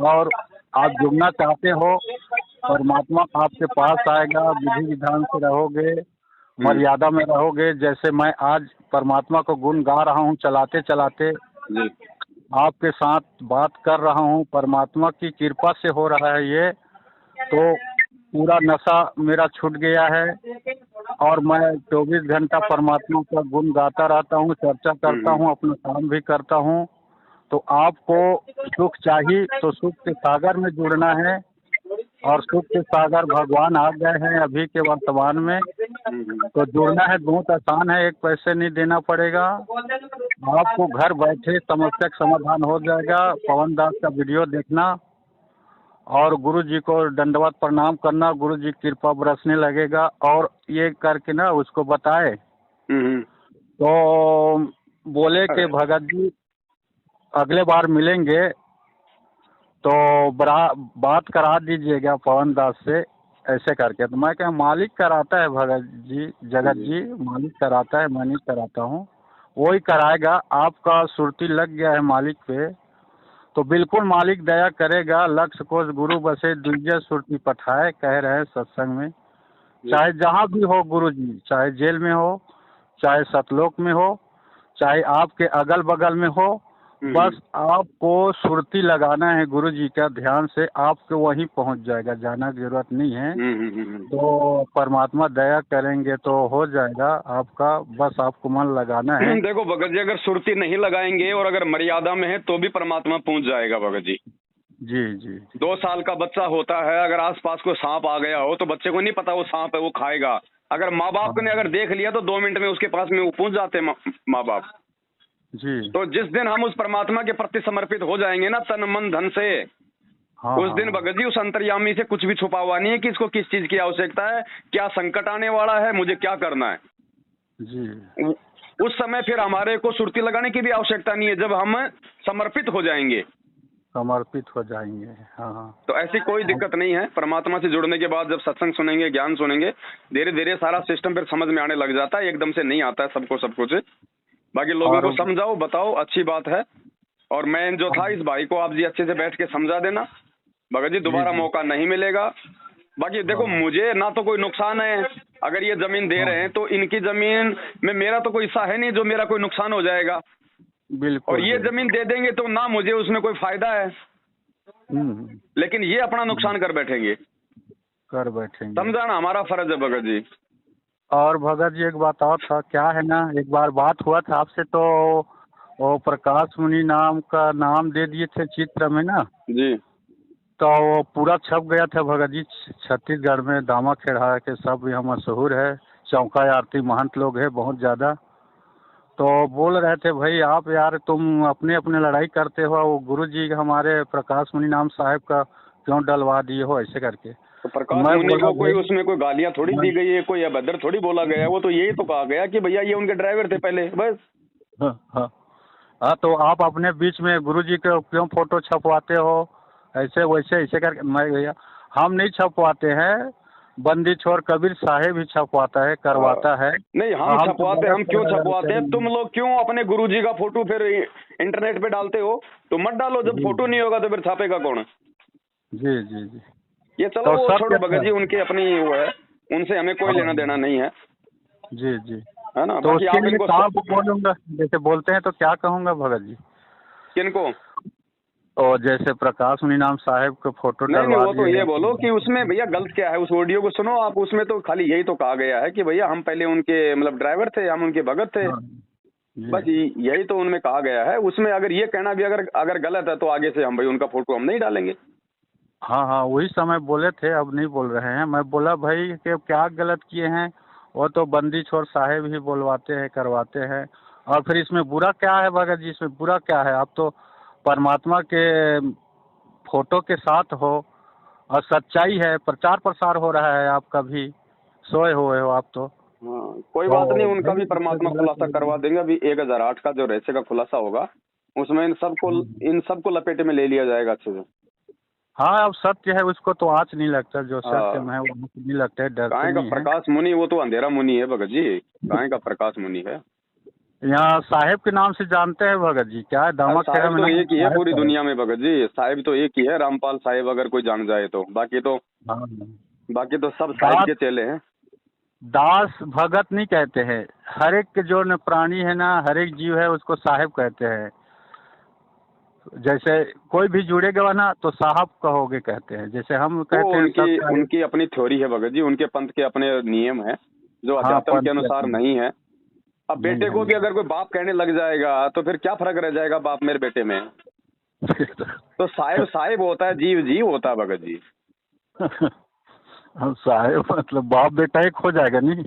और आप जुड़ना चाहते हो, परमात्मा आपके पास आएगा, विधि विधान से रहोगे, मर्यादा में रहोगे। जैसे मैं आज परमात्मा को गुण गा रहा हूँ चलाते चलाते, आपके साथ बात कर रहा हूँ, परमात्मा की कृपा से हो रहा है ये। तो पूरा नशा मेरा छूट गया है और मैं 24 घंटा परमात्मा का गुण गाता रहता हूँ, चर्चा करता हूँ, अपना काम भी करता हूँ। तो आपको सुख चाहिए तो सुख के सागर में जुड़ना है। और सुख के सागर भगवान आ गए हैं अभी के वर्तमान में। तो जुड़ना है, बहुत आसान है, एक पैसे नहीं देना पड़ेगा। आपको घर बैठे समस्या का समाधान हो जाएगा। पवन दास का वीडियो देखना और गुरु जी को दंडवत प्रणाम करना, गुरु जी की कृपा बरसने लगेगा। और ये करके ना उसको बताए तो बोले कि भगत जी अगले बार मिलेंगे तो बात करा दीजिएगा पवन दास से, ऐसे करके। तो मैं क्या, मालिक कराता है भगत जी, जगत जी मालिक कराता है, मैं नहीं कराता हूँ, वही कराएगा। आपका सुरती लग गया है मालिक पे तो बिल्कुल मालिक दया करेगा। लक्ष्य कोष गुरु बसे दुर्जय सुरती पठाए, कह रहे हैं सत्संग में। चाहे जहाँ भी हो गुरु जी, चाहे जेल में हो, चाहे सतलोक में हो, चाहे आपके अगल बगल में हो, बस आपको सुरती लगाना है गुरु जी का ध्यान से, आपको वहीं पहुंच जाएगा, जाना की जरूरत नहीं है। तो परमात्मा दया करेंगे तो हो जाएगा आपका, बस आपको मन लगाना है। देखो भगत जी, अगर सुरती नहीं लगाएंगे और अगर मर्यादा में है तो भी परमात्मा पहुंच जाएगा भगत जी। जी जी 2 साल का बच्चा होता है, अगर आसपास कोई सांप आ गया हो तो बच्चे को नहीं पता वो सांप है, वो खाएगा। अगर माँ बाप ने अगर देख लिया तो 2 मिनट में उसके पास में वो पहुंच जाते माँ बाप जी। तो जिस दिन हम उस परमात्मा के प्रति समर्पित हो जाएंगे ना, तन मन धन से, उस दिन भगत जी उस अंतर्यामी से कुछ भी छुपा हुआ नहीं है कि इसको किस चीज की आवश्यकता है, क्या संकट आने वाला है, मुझे क्या करना है। जी उस समय फिर हमारे को सुरती लगाने की भी आवश्यकता नहीं है, जब हम समर्पित हो जाएंगे। समर्पित हो जाएंगे। हाँ हाँ। तो ऐसी कोई दिक्कत नहीं है। परमात्मा से जुड़ने के बाद जब सत्संग सुनेंगे, ज्ञान सुनेंगे, धीरे धीरे सारा सिस्टम फिर समझ में आने लग जाता है। एकदम से नहीं आता है सबको सब कुछ। बाकी लोगों को समझाओ, बताओ, अच्छी बात है। और मैं जो था, इस भाई को आप जी अच्छे से बैठ के समझा देना। भगत जी दोबारा मौका नहीं मिलेगा। बाकी देखो, मुझे ना तो कोई नुकसान है, अगर ये जमीन दे रहे हैं तो इनकी जमीन में मेरा तो कोई हिस्सा है नहीं जो मेरा कोई नुकसान हो जाएगा। बिल्कुल। और ये जमीन दे देंगे तो ना मुझे उसमें कोई फायदा है, लेकिन ये अपना नुकसान कर बैठेंगे। समझाना हमारा फर्ज है भगत जी। और भगत जी एक बात और था, क्या है ना, एक बार बात हुआ था आपसे, तो वो प्रकाश मुनि नाम का नाम दे दिए थे चित्र में ना जी। तो वो पूरा छप गया था भगत जी। छत्तीसगढ़ में दामा खेड़ा के सब यहाँ मशहूर है, चौका आरती महंत लोग है बहुत ज़्यादा। तो बोल रहे थे भाई आप यार तुम अपने अपने लड़ाई करते हो, वो गुरु जी हमारे प्रकाश मुनि नाम साहब का क्यों डलवा दिए हो ऐसे करके। तो प्रकाश मुनि को कोई उसमें कोई गालियां थोड़ी दी गई है, कोई अभद्र थोड़ी बोला गया है। वो तो यही तो कहा गया कि भैया ये उनके ड्राइवर थे पहले, बस। हाँ तो आप अपने बीच में गुरु जी के क्यों फोटो छपवाते हो ऐसे वैसे ऐसे करके। मैं भैया हम नहीं छपवाते हैं, बंदी छोड़ कबीर साहेब ही छपवाता है, करवाता है। नहीं हम छपवाते, हम क्यों छपवाते हैं? तुम लोग क्यों अपने गुरुजी का फोटो फिर इंटरनेट पे डालते हो? तो मत डालो, जब फोटो नहीं होगा तो फिर छापेगा कौन? जी जी जी। ये चलो वो छोड़ो भगत जी, उनकी अपनी वो है, उनसे हमें कोई लेना देना नहीं है। जी जी, है ना। तो बाकी आप इनको बोलूंगा, जैसे बोलते हैं तो क्या कहूँगा भगत जी? किनको? और जैसे प्रकाश मुनि नाम साहब का फोटो नहीं वो तो ये बोलो कि उसमें भैया गलत क्या है। उस ऑडियो को सुनो आप, उसमें तो खाली यही तो कहा गया है कि भैया हम पहले उनके मतलब ड्राइवर थे, हम उनके भगत थे। बस यही तो उनमें कहा गया है। उसमें अगर ये कहना भी अगर गलत है तो आगे से हम भाई उनका फोटो हम नहीं डालेंगे। हाँ हाँ, वही समय बोले थे, अब नहीं बोल रहे हैं। मैं बोला भाई कि क्या गलत किए हैं, वो तो बंदी छोड़ साहेब ही बोलवाते हैं, करवाते हैं। और फिर इसमें बुरा क्या है भगत जी? इसमें बुरा क्या है? आप तो परमात्मा के फोटो के साथ हो और सच्चाई है, प्रचार प्रसार हो रहा है, आपका भी सोए हुए हो आप तो। हाँ कोई बात नहीं, उनका भी परमात्मा खुलासा करवा देंगे। अभी 1008 का जो रहस्य का खुलासा होगा उसमें इन सबको लपेटे में ले लिया जाएगा अच्छे से। हाँ अब सत्य है उसको तो आँच नहीं लगता, जो सत्य में है वो आँच नहीं लगता है, डरते काहे का प्रकाश मुनि, वो तो अंधेरा मुनि है भगत जी। काहे का प्रकाश मुनि है। यहाँ साहेब के नाम से जानते हैं भगत जी? क्या है दामा खेड़ा में? तो एक ही है पूरी दुनिया में भगत जी, साहिब तो एक ही है, रामपाल साहिब अगर कोई जान जाए तो। बाकी तो सब साहिब के चेले हैं। दास भगत नहीं कहते हैं, हर एक के जो प्राणी है ना, हर एक जीव है उसको साहेब कहते हैं। जैसे कोई भी जुड़ेगा ना तो साहब कहोगे कहते हैं, जैसे हम कहते हैं। उनकी अपनी थ्योरी है भगत जी, उनके पंथ के अपने नियम है जो अध्यात्म के अनुसार नहीं है। अब बेटे को भी अगर कोई बाप कहने लग जाएगा तो फिर क्या फर्क रह जाएगा बाप मेरे बेटे में? तो साहिब होता है, जीव होता है भगत जी। साहिब मतलब बाप बेटा एक हो जाएगा नहीं?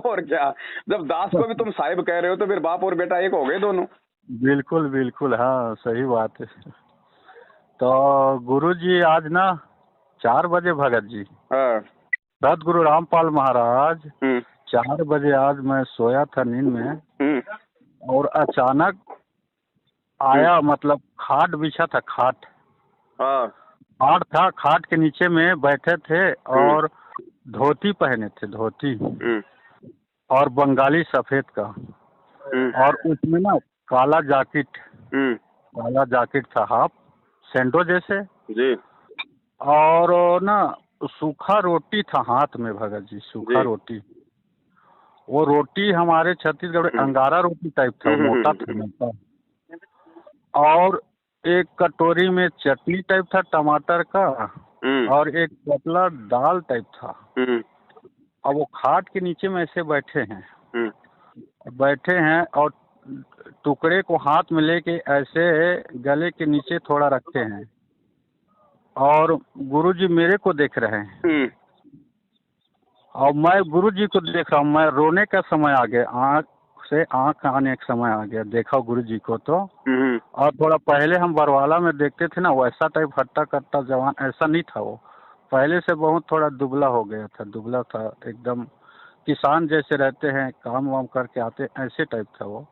और क्या, जब दास को भी तुम साहिब कह रहे हो तो फिर बाप और बेटा एक हो गए दोनों। बिल्कुल बिल्कुल, हाँ सही बात है। तो गुरु जी आज ना 4 बजे भगत जी, सदगुरु रामपाल महाराज 4 बजे आज मैं सोया था नींद में और अचानक आया, मतलब खाट बिछा था, खाट था, खाट के नीचे में बैठे थे और धोती पहने थे, धोती और बंगाली सफेद का, और उसमें ना काला जैकेट था, हाफ सेंडो जैसे जी। और ना सूखा रोटी था हाथ में भगत जी, सूखा रोटी। वो रोटी हमारे छत्तीसगढ़ में अंगारा रोटी टाइप था, मोटा था, मोटा। और एक कटोरी में चटनी टाइप था टमाटर का, और एक पतला दाल टाइप था। और वो खाट के नीचे में ऐसे बैठे हैं और टुकड़े को हाथ में लेके ऐसे गले के नीचे थोड़ा रखे हैं और गुरुजी मेरे को देख रहे हैं और मैं गुरुजी को देख रहा हूँ। मैं रोने का समय आ गया, आँख से आँख आने का समय आ गया, देखा गुरुजी को तो। और थोड़ा पहले हम बरवाला में देखते थे ना, वैसा टाइप हट्टा कट्टा जवान ऐसा नहीं था वो, पहले से बहुत थोड़ा दुबला हो गया था, दुबला था एकदम, किसान जैसे रहते हैं, काम वाम करके आते, ऐसे टाइप था वो।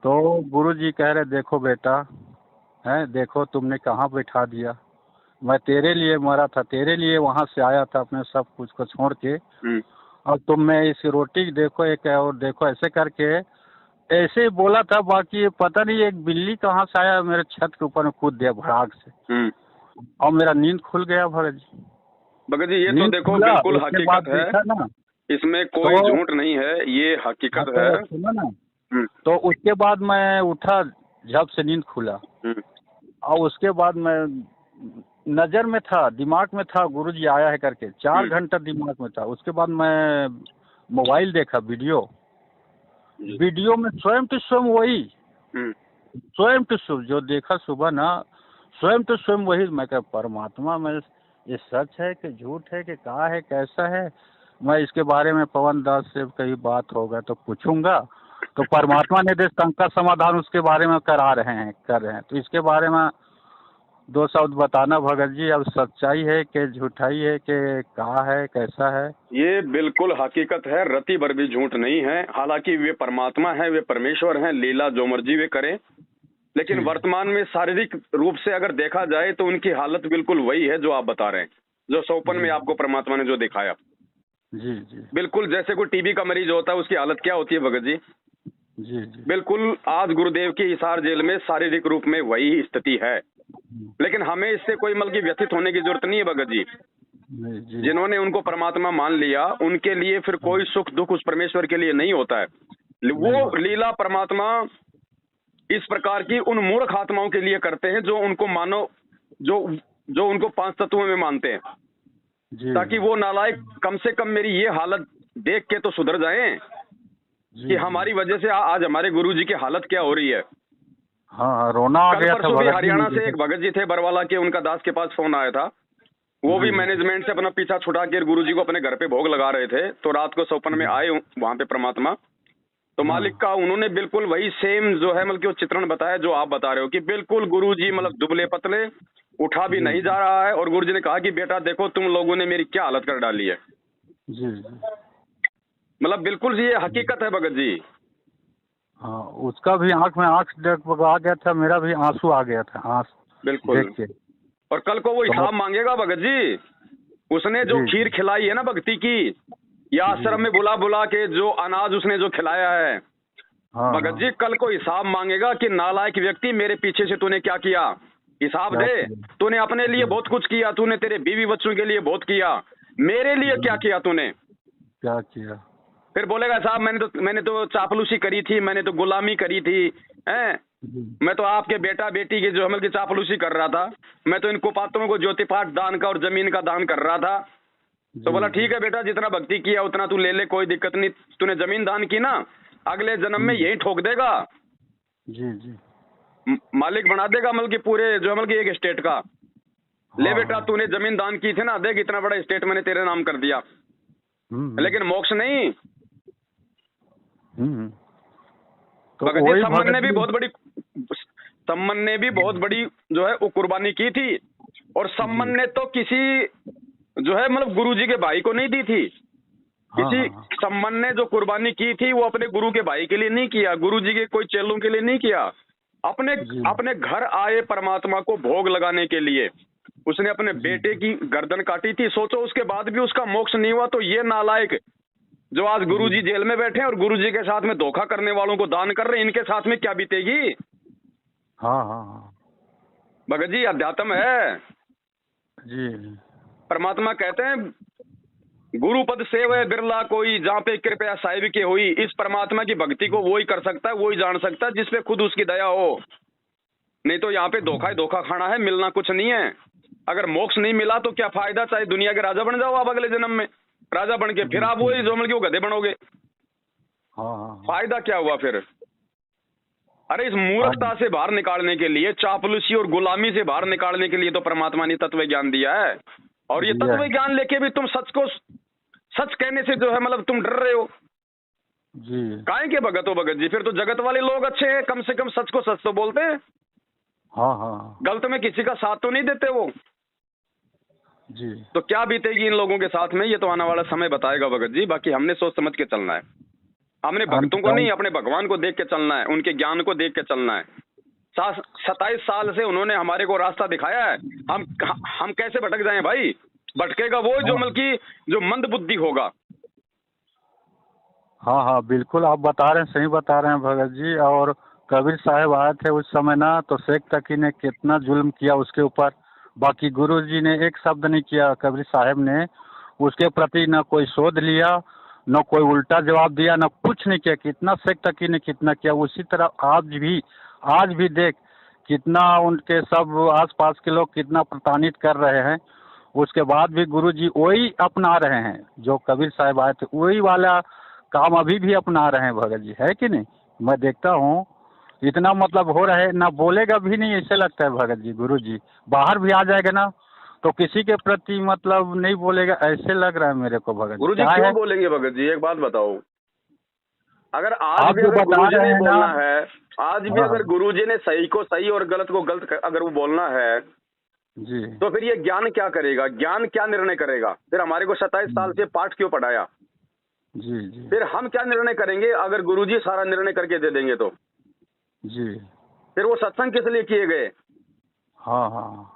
तो गुरुजी कह रहे देखो बेटा, है देखो तुमने कहाँ बैठा दिया, मैं तेरे लिए मरा था, तेरे लिए वहाँ से आया था अपने सब कुछ को छोड़ के, और तुम में इस रोटी देखो एक है, और देखो ऐसे करके ऐसे ही बोला था। बाकी पता नहीं एक बिल्ली कहाँ से आया मेरे छत के ऊपर में कूद दिया भड़ाक से, और मेरा नींद खुल गया भगत जी। भगत जी ये तो देखो बिल्कुल हकीकत है ना, इसमें कोई झूठ नहीं है, ये हकीकत है। सुनो ना, तो उसके बाद मैं उठा जब से नींद खुला, और उसके बाद मैं नजर में था, दिमाग में था गुरुजी आया है करके, 4 घंटा दिमाग में था। उसके बाद मैं मोबाइल देखा, वीडियो में स्वयं टू स्वयं वही, स्वयं टू स्वयं जो देखा सुबह ना, स्वयं टू स्वयं वही। मैं क्या परमात्मा में ये सच है कि झूठ है कि क्या है कैसा है, मैं इसके बारे में पवन दास से कहीं बात होगा तो पूछूंगा। तो परमात्मा ने दे शंका समाधान उसके बारे में कर रहे हैं। तो इसके बारे में 2 शब्द बताना भगत जी, अब सच्चाई है कि झूठाई है कि क्या है कैसा है। ये बिल्कुल हकीकत है, रति भर भी झूठ नहीं है। हालांकि वे परमात्मा है, वे परमेश्वर हैं, लीला जो मर्जी वे करें, लेकिन वर्तमान में शारीरिक रूप से अगर देखा जाए तो उनकी हालत बिल्कुल वही है जो आप बता रहे हैं, जो सौपन में आपको परमात्मा ने जो दिखाया। जी बिल्कुल जैसे कोई टीबी का मरीज होता है, उसकी हालत क्या होती है भगत जी? जी बिल्कुल आज गुरुदेव की हिसार जेल में शारीरिक रूप में वही स्थिति है। लेकिन हमें इससे कोई मतलब की व्यथित होने की जरूरत नहीं है भगत जी। जिन्होंने उनको परमात्मा मान लिया उनके लिए फिर कोई सुख दुख उस परमेश्वर के लिए नहीं होता है। वो लीला परमात्मा इस प्रकार की उन मूर्ख आत्माओं के लिए करते हैं जो उनको मानो, जो उनको 5 तत्वों में मानते हैं, ताकि वो नालायक कम से कम मेरी ये हालत देख के तो सुधर जाएं कि हमारी वजह से आज हमारे गुरुजी की हालत क्या हो रही है। हाँ, रोना आ गया था। हरियाणा से एक भगत जी थे बरवाला के, उनका दास के पास फोन आया था। वो भी मैनेजमेंट से अपना पीछा छुड़ा के गुरुजी को अपने घर पे भोग लगा रहे थे। तो रात को सौपन में आए वहां पे परमात्मा, तो मालिक का उन्होंने बिल्कुल वही सेम जो है मतलब कि वो चित्रण बताया जो आप बता रहे हो, कि बिल्कुल गुरुजी मतलब दुबले पतले, उठा भी नहीं जा रहा है। और गुरुजी ने कहा कि बेटा देखो तुम लोगों ने मेरी क्या हालत कर डाली है। मतलब बिल्कुल ये हकीकत है भगत जी। हाँ, उसका भी आंख में आंख आ गया था, मेरा भी आंसू आ गया था आंख बिल्कुल देख के। और कल को वो हिसाब मांगेगा भगत जी। उसने जो खीर खिलाई है ना भक्ति की, या आश्रम में बुला बुला के जो अनाज उसने जो खिलाया है, भगत जी कल को हिसाब मांगेगा कि नालायक व्यक्ति मेरे पीछे से तूने क्या किया, हिसाब दे। तूने अपने लिए बहुत कुछ किया, तूने तेरे बीवी बच्चों के लिए बहुत किया, मेरे लिए क्या किया तूने, क्या किया? फिर बोलेगा साहब मैंने तो चापलूसी करी थी, मैंने तो गुलामी करी थी, हैं? मैं तो आपके बेटा बेटी की जो हमल की चापलूसी कर रहा था, मैं तो इन कुपात्रों को ज्योति पाठ दान का और जमीन का दान कर रहा था। तो बोला ठीक है बेटा, जितना भक्ति किया उतना तू ले ले, कोई दिक्कत नहीं। तूने जमीन दान की ना, अगले जन्म में यही ठोक देगा। मालिक बना देगा मतलब कि पूरे जो मतलब कि एक स्टेट का। ले बेटा तूने जमीन दान की थी ना, देख इतना बड़ा स्टेट मैंने तेरे नाम कर दिया, लेकिन मोक्ष नहीं। तो सम्मन ने भी बहुत बड़ी जो है वो कुर्बानी की थी। और सम्मन ने तो किसी जो है मतलब गुरुजी के भाई को नहीं दी थी। किसी सम्मन ने जो कुर्बानी की थी वो अपने गुरु के भाई के लिए नहीं किया, गुरुजी के कोई चेलों के लिए नहीं किया, अपने घर आए परमात्मा को भोग लगाने के लिए उसने अपने बेटे की गर्दन काटी थी। सोचो उसके बाद भी उसका मोक्ष नहीं हुआ। तो ये नालायक जो आज गुरुजी जेल में बैठे और गुरुजी के साथ में धोखा करने वालों को दान कर रहे हैं, इनके साथ में क्या बीतेगी? भगत जी अध्यात्म है जी। परमात्मा कहते हैं गुरु पद सेवे बिरला कोई, जहाँ पे कृपया साहिब के हुई। इस परमात्मा की भक्ति को वही कर सकता है, वही जान सकता है जिसपे खुद उसकी दया हो। नहीं तो यहाँ पे धोखा ही धोखा खाना है, मिलना कुछ नहीं है। अगर मोक्ष नहीं मिला तो क्या फायदा, चाहे दुनिया के राजा बन जाओ आप अगले जन्म में, राजा बन के फिर आप वही जो मतलब वो गधे बनोगे। फायदा क्या हुआ फिर? अरे इस मूर्खता से बाहर निकालने के लिए, चापलूसी और गुलामी से बाहर निकालने के लिए तो परमात्मा ने तत्व ज्ञान दिया है। और ये तत्व ज्ञान लेके भी तुम सच कहने से जो है मतलब तुम डर रहे हो जी। काहे के भगत हो भगत जी? फिर तो जगत वाले लोग अच्छे हैं, कम से कम सच को सच तो बोलते हैं। गलत में किसी का साथ तो नहीं देते वो। जी। तो क्या बीतेगी इन लोगों के साथ में, ये तो आने वाला समय बताएगा भगत जी। बाकी हमने सोच समझ के चलना है, हमने भक्तों को नहीं, अपने भगवान को देख के चलना है, उनके ज्ञान को देख के चलना है। 27 साल से उन्होंने हमारे को रास्ता दिखाया है, हम कैसे भटक जाएं भाई? भटकेगा वो जो मतलब कि जो मंद बुद्धि होगा। हाँ हाँ बिल्कुल, आप बता रहे हैं, सही बता रहे हैं भगत जी। और कबीर साहब आए थे उस समय ना, तो शेख तकी ने कितना जुल्म किया उसके ऊपर, बाकी गुरु जी ने एक शब्द नहीं किया कबीर साहब ने उसके प्रति, ना कोई शोध लिया, न कोई उल्टा जवाब दिया, न कुछ नहीं किया। कितना शेख तकी ने कितना किया। उसी तरह आज भी देख कितना उनके सब आसपास के लोग कितना प्रताड़ित कर रहे हैं। उसके बाद भी गुरु जी वही अपना रहे हैं, जो कबीर साहब आए थे वही वाला काम अभी भी अपना रहे हैं भगत जी, है कि नहीं? मैं देखता हूँ इतना मतलब हो रहा है, ना बोलेगा भी नहीं ऐसे लगता है भगत जी। गुरु जी बाहर भी आ जाएगा ना तो किसी के प्रति मतलब नहीं बोलेगा, ऐसे लग रहा है मेरे को भगत जी। गुरु जी क्यों बोलेंगे भगत जी? एक बात बताओ, अगर आज भी अगर गुरु जी ने बोलना है, आज भी अगर गुरु जी ने सही को सही और गलत को गलत अगर वो बोलना है जी, तो फिर ये ज्ञान क्या करेगा? ज्ञान क्या निर्णय करेगा? फिर हमारे को 27 साल से पाठ क्यों पढ़ाया? जी जी, फिर हम क्या निर्णय करेंगे अगर गुरुजी सारा निर्णय करके दे देंगे तो? जी, फिर वो सत्संग किस लिए किए गए? हाँ हाँ,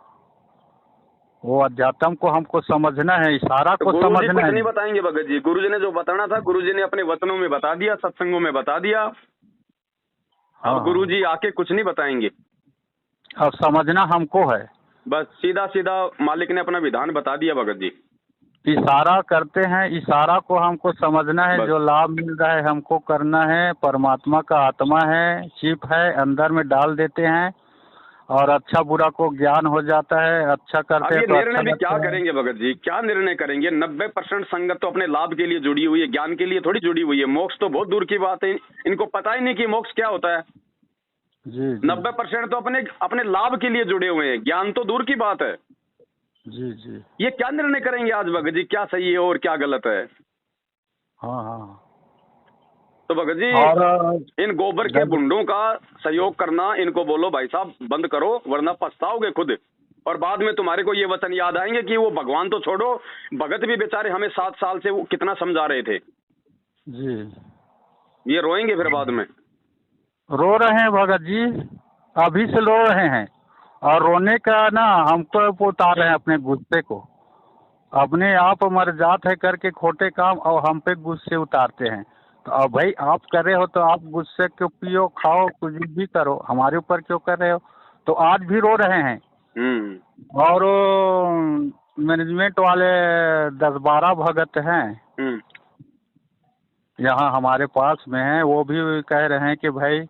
वो अध्यात्म को हमको समझना है, इशारा को समझना है। कुछ नहीं बताएंगे भगत जी, गुरुजी ने जो बताना था गुरुजी ने अपने वचनों में बता दिया, सत्संगों में बता दिया। अब गुरुजी आके कुछ नहीं बताएंगे, अब समझना हमको है। बस सीधा सीधा मालिक ने अपना विधान बता दिया भगत जी। इशारा करते हैं, इशारा को हमको समझना है, जो लाभ मिल रहा है हमको करना है। परमात्मा का आत्मा है, चिप है, अंदर में डाल देते हैं और अच्छा बुरा को ज्ञान हो जाता है। अच्छा करते हैं तो निर्णय भी क्या करेंगे भगत जी? क्या निर्णय करेंगे? 90% संगत तो अपने लाभ के लिए जुड़ी हुई है, ज्ञान के लिए थोड़ी जुड़ी हुई है। मोक्ष तो बहुत दूर की बात है, इनको पता ही नहीं कि मोक्ष क्या होता है। जी, 90% तो अपने लाभ के लिए जुड़े हुए हैं, ज्ञान तो दूर की बात है। जी जी, ये क्या निर्णय करेंगे आज भगत जी, क्या सही है और क्या गलत है? हाँ हाँ, तो भगत जी इन गोबर के बुंडों का सहयोग करना, इनको बोलो भाई साहब बंद करो, वरना पछताओगे खुद। और बाद में तुम्हारे को ये वचन याद आएंगे कि वो भगवान तो छोड़ो, भगत भी बेचारे हमें 7 साल से वो कितना समझा रहे थे जी। ये रोएंगे फिर बाद में। रो रहे हैं भगत जी, अभी से रो रहे हैं। और रोने का ना हमको उतार रहे हैं अपने गुस्से को, अपने आप मर जात है करके खोटे काम, और हम पे गुस्से उतारते हैं। तो अब भाई आप कर रहे हो तो आप गुस्से के पियो, खाओ, कुछ भी करो, हमारे ऊपर क्यों कर रहे हो? तो आज भी रो रहे हैं। और मैनेजमेंट वाले 10-12 भगत हैं यहाँ हमारे पास में हैं, वो भी कह रहे हैं कि भाई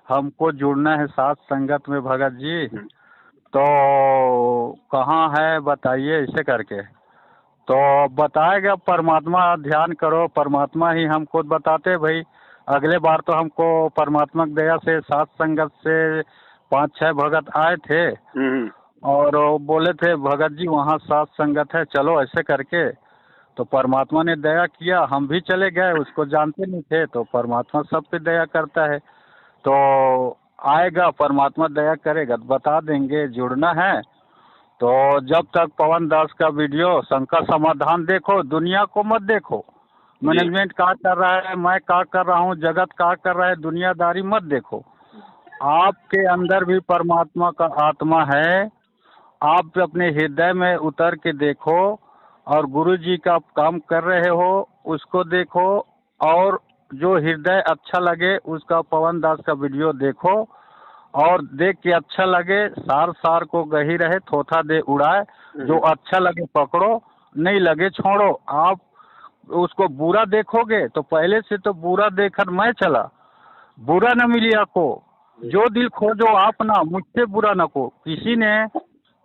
हमको जुड़ना है साथ संगत में भगत जी, तो कहाँ है बताइए, ऐसे करके। तो बताएगा परमात्मा, ध्यान करो, परमात्मा ही हमको बताते भाई। अगले बार तो हमको परमात्मा की दया से सात संगत से 5-6 भगत आए थे और बोले थे भगत जी वहाँ सात संगत है, चलो ऐसे करके। तो परमात्मा ने दया किया, हम भी चले गए, उसको जानते नहीं थे। तो परमात्मा सब पे दया करता है, तो आएगा परमात्मा दया करेगा, बता देंगे। जुड़ना है तो जब तक पवन दास का वीडियो शंका समाधान देखो, दुनिया को मत देखो। मैनेजमेंट क्या कर रहा है, मैं क्या कर रहा हूँ, जगत क्या कर रहा है, दुनियादारी मत देखो। आपके अंदर भी परमात्मा का आत्मा है, आप अपने हृदय में उतर के देखो और गुरु जी का काम कर रहे हो उसको देखो, और जो हृदय अच्छा लगे उसका पवन दास का वीडियो देखो, और देख के अच्छा लगे सार को गही रहे थोथा दे उड़ाए। जो अच्छा लगे पकड़ो, नहीं लगे छोड़ो। आप उसको बुरा देखोगे तो पहले से तो बुरा देखकर मैं चला, बुरा न मिली आपको, जो दिल खोजो आप ना, मुझसे बुरा न को। किसी ने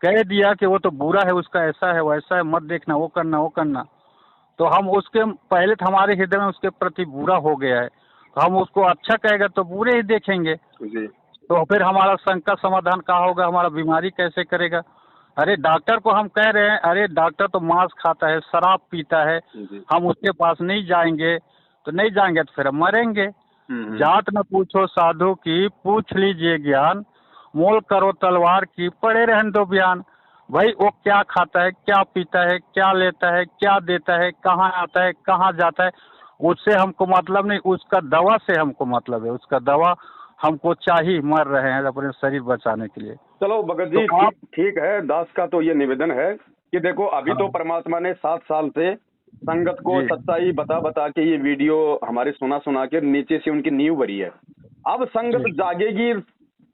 कह दिया कि वो तो बुरा है, उसका ऐसा है वैसा है, मत देखना, वो करना, तो हम उसके पहले तो हमारे हृदय में उसके प्रति बुरा हो गया है, तो हम उसको अच्छा कहेगा तो बुरे ही देखेंगे जी। तो फिर हमारा शंका समाधान क्या होगा, हमारा बीमारी कैसे करेगा? अरे डॉक्टर को हम कह रहे हैं, अरे डॉक्टर तो मांस खाता है, शराब पीता है, हम उसके पास नहीं जाएंगे, तो नहीं जाएंगे तो फिर हम मरेंगे। जात न पूछो साधु की, पूछ लीजिए ज्ञान, मोल करो तलवार की, पड़े रहन दो बयान। भाई वो क्या खाता है, क्या पीता है, क्या लेता है, क्या देता है, कहाँ आता है, कहाँ जाता है, उससे हमको मतलब नहीं, उसका दवा से हमको मतलब है। उसका दवा हमको चाहिए, मर रहे हैं अपने शरीर बचाने के लिए। चलो भगत तो जी, आप, ठीक ठीक है। दास का तो ये निवेदन है कि देखो, अभी तो हाँ परमात्मा ने 7 साल से संगत को जी सच्चाई बता बता के ये वीडियो हमारे सुना सुना के नीचे से उनकी नींव भरी है। अब संगत जी जागेगी,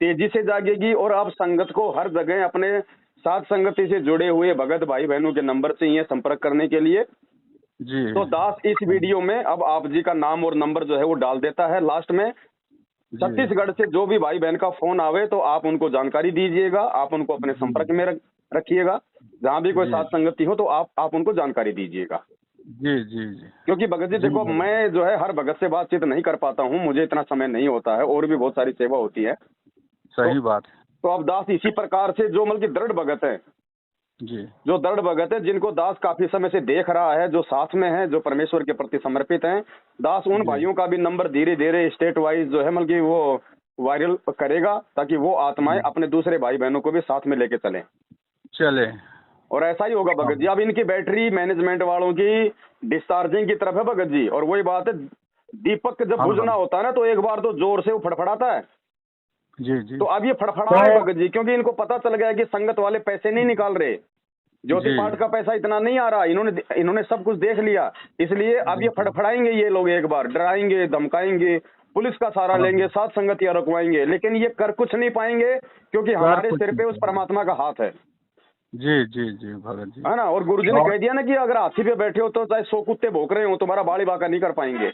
तेजी से जागेगी, और अब संगत को हर जगह अपने साथ संगति से जुड़े हुए भगत भाई बहनों के नंबर चाहिए संपर्क करने के लिए। जी तो दास इस वीडियो में अब आप जी का नाम और नंबर जो है वो डाल देता है लास्ट में। जी छत्तीसगढ़ से जो भी भाई बहन का फोन आवे तो आप उनको जानकारी दीजिएगा, आप उनको अपने जी संपर्क में रखिएगा। जहां भी कोई जी साथ संगति हो तो आप उनको जानकारी दीजिएगा। जी जी जी क्योंकि भगत जी जी देखो, मैं जो है हर भगत से बातचीत नहीं कर पाता हूँ, मुझे इतना समय नहीं होता है, और भी बहुत सारी सेवा होती है। तो सही बात है। तो अब दास इसी प्रकार से जो मतलब कि दृढ़ भगत है, जी जो दृढ़ भगत है, जिनको दास काफी समय से देख रहा है, जो साथ में है, जो परमेश्वर के प्रति समर्पित हैं, दास उन जी भाइयों का भी नंबर धीरे धीरे स्टेट वाइज जो है मतलब कि वो वायरल करेगा, ताकि वो आत्माएं जी अपने दूसरे भाई बहनों को भी साथ में लेके चलें। चले। और ऐसा ही होगा हाँ भगत जी। अब इनकी बैटरी मैनेजमेंट वालों की डिस्चार्जिंग की तरफ है भगत जी। और वही बात है, दीपक जब हाँ बुझना हाँ, होता है ना, तो एक बार तो जोर से वो फड़फड़ाता है। जी जी। तो अब ये फड़फड़ा तो रहे भगत जी, क्योंकि इनको पता चल गया है कि संगत वाले पैसे नहीं निकाल रहे, ज्योति जी पाठ का पैसा इतना नहीं आ रहा। इन्होंने सब कुछ देख लिया, इसलिए अब ये जी फड़फड़ाएंगे, ये लोग एक बार डराएंगे, धमकाएंगे, पुलिस का सहारा हाँ लेंगे, हाँ, साथ संगतियां रुकवाएंगे, लेकिन ये कर कुछ नहीं पाएंगे, क्योंकि सर हमारे कुछ सिर नहीं पे उस करेंगे। परमात्मा का हाथ है। जी जी जी भगत जी। है ना। और गुरुजी ने और कह दिया ना कि अगर हाथी पे बैठे हो तो चाहे 100 कुत्ते भौंक रहे हो, तुम्हारा बाड़ी बाका नहीं कर पाएंगे।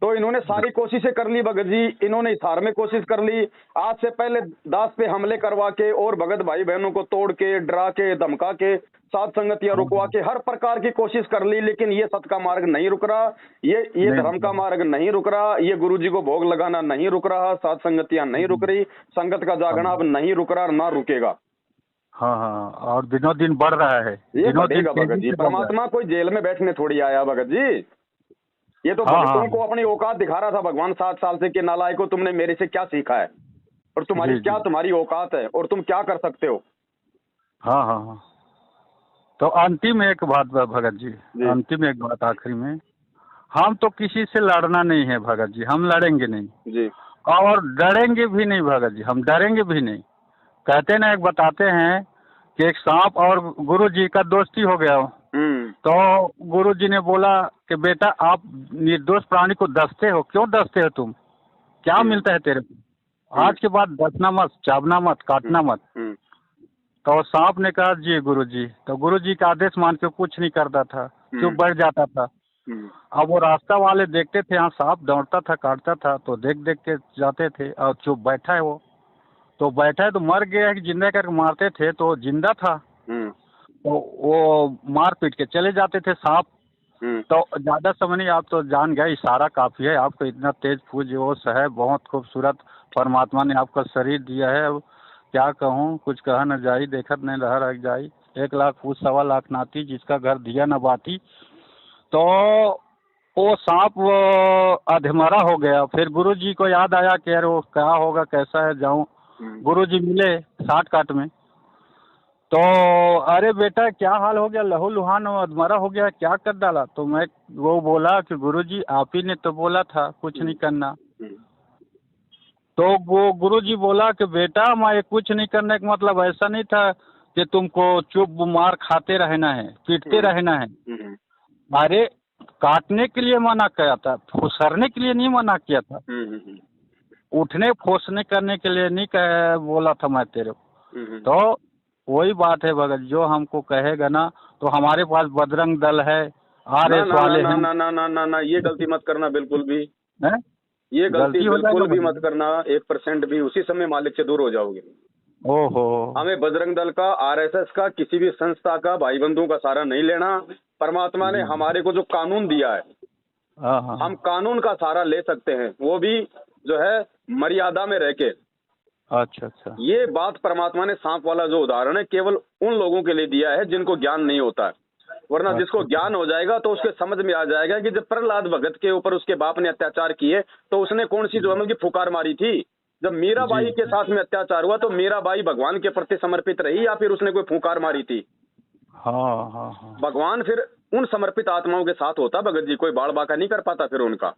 तो इन्होंने सारी कोशिशें कर ली भगत जी, इन्होंने हिसार में कोशिश कर ली, आज से पहले दास पे हमले करवा के और भगत भाई बहनों को तोड़ के, डरा के, धमका के, साथ संगतियां हाँ रुकवा हाँ, के हर प्रकार की कोशिश कर ली, लेकिन ये सत का मार्ग नहीं रुक रहा, ये नहीं धर्म का रुकेगा। मार्ग नहीं रुक रहा, ये गुरुजी को भोग लगाना नहीं रुक रहा, साथ संगतियां नहीं रुक रही, संगत का हाँ जागना अब नहीं रुक रहा, ना रुकेगा। हाँ हाँ, और दिनों दिन बढ़ रहा है, ये दिनों दिन बढ़ेगा भगत तेजी जी। से बढ़ रहा है। परमात्मा कोई जेल में बैठने थोड़ी आया भगत जी, ये तो हाँ भक्तों हाँ को अपनी औकात दिखा रहा था भगवान 7 साल से कि नालायकों, तुमने मेरे से क्या सीखा है, और तुम्हारी जी क्या जी तुम्हारी औकात है, और तुम क्या कर सकते हो। हाँ हाँ हाँ। तो अंतिम एक बात भगत जी, जी अंतिम एक बात आखिरी में, हम तो किसी से लड़ना नहीं है भगत जी, हम लड़ेंगे नहीं जी। और डरेंगे भी नहीं भगत जी, हम डरेंगे भी नहीं। कहते ना, एक बताते हैं कि एक सांप और गुरु जी का दोस्ती हो गया। हम्म तो गुरु जी ने बोला कि बेटा, आप निर्दोष प्राणी को डसते हो, क्यों डसते हो तुम, क्या हम्म मिलता है तेरे को, हम्म आज के बाद डसना मत, चाबना मत, हम्म काटना मत। हम्म तो सांप ने कहा जी गुरु जी, तो गुरु जी का आदेश मान के कुछ नहीं करता था, चुप बैठ जाता था। हम्म अब वो रास्ता वाले देखते थे, यहाँ सांप दौड़ता था, काटता था, तो देख देख के जाते थे, और चुप बैठा है वो, तो बैठा है तो मर गया है कि जिंदा करके मारते थे, तो जिंदा था, हम्म तो वो मार पीट के चले जाते थे सांप। हम्म तो ज़्यादा समय नहीं, आप तो जान गए, इशारा काफ़ी है, आपको इतना तेज पूज वो है, बहुत खूबसूरत परमात्मा ने आपका शरीर दिया है। अब क्या कहूँ, कुछ कहा न जाई, देखत नहीं रह जाई, 1 लाख पूछ 1.25 लाख नाती, जिसका घर दिया न बाती। तो वो सांप वो अधमरा हो गया। फिर गुरु जी को याद आया कि यार वो क्या होगा, कैसा है, जाऊँ। हम्म गुरु जी मिले साठ काट में, तो अरे बेटा क्या हाल हो गया, लहू लुहान अधमरा हो गया, क्या कर डाला। तो मैं, वो बोला कि गुरुजी आप ही ने तो बोला था कुछ नहीं करना। हम्म तो वो गुरुजी बोला कि बेटा, मैं कुछ नहीं करने का मतलब ऐसा नहीं था कि तुमको चुप मार खाते रहना है, पीटते रहना है। हम्म अरे काटने के लिए मना किया था, फुसरने के लिए नहीं मना किया था, हम्म उठने फोसने करने के लिए नहीं बोला था मैं तेरे को। हम्म तो वही बात है भगत, जो हमको कहेगा ना, तो हमारे पास बजरंग दल है, ना RS ना ना वाले ना हैं, ना ना ना ना ना, ये गलती मत करना बिल्कुल भी, हैं? ये गलती गलती हो जाएगा बिल्कुल भी मत भगत। करना 1% भी, उसी समय मालिक से दूर हो जाओगे। ओहो। हमें बजरंग दल का, RSS का, किसी भी संस्था का, भाई बंधुओं का सहारा नहीं लेना। परमात्मा ने जी हमारे को जो कानून दिया है, हाँ हाँ हम कानून का सहारा ले सकते हैं, वो भी जो है मर्यादा में रह के। अच्छा अच्छा। ये बात परमात्मा ने सांप वाला जो उदाहरण है केवल उन लोगों के लिए दिया है जिनको ज्ञान नहीं होता है, वरना जिसको अच्छा ज्ञान हो जाएगा तो उसके समझ में आ जाएगा कि जब प्रहलाद भगत के ऊपर उसके बाप ने अत्याचार किए तो उसने कौन सी जो है कि फुकार मारी थी, जब मीराबाई के साथ में अत्याचार हुआ तो मीराबाई भगवान के प्रति समर्पित रही या फिर उसने कोई फूंकार मारी थी? हाँ हाँ हाँ। भगवान फिर उन समर्पित आत्माओं के साथ होता भगत जी, कोई बाल बाका नहीं कर पाता फिर उनका।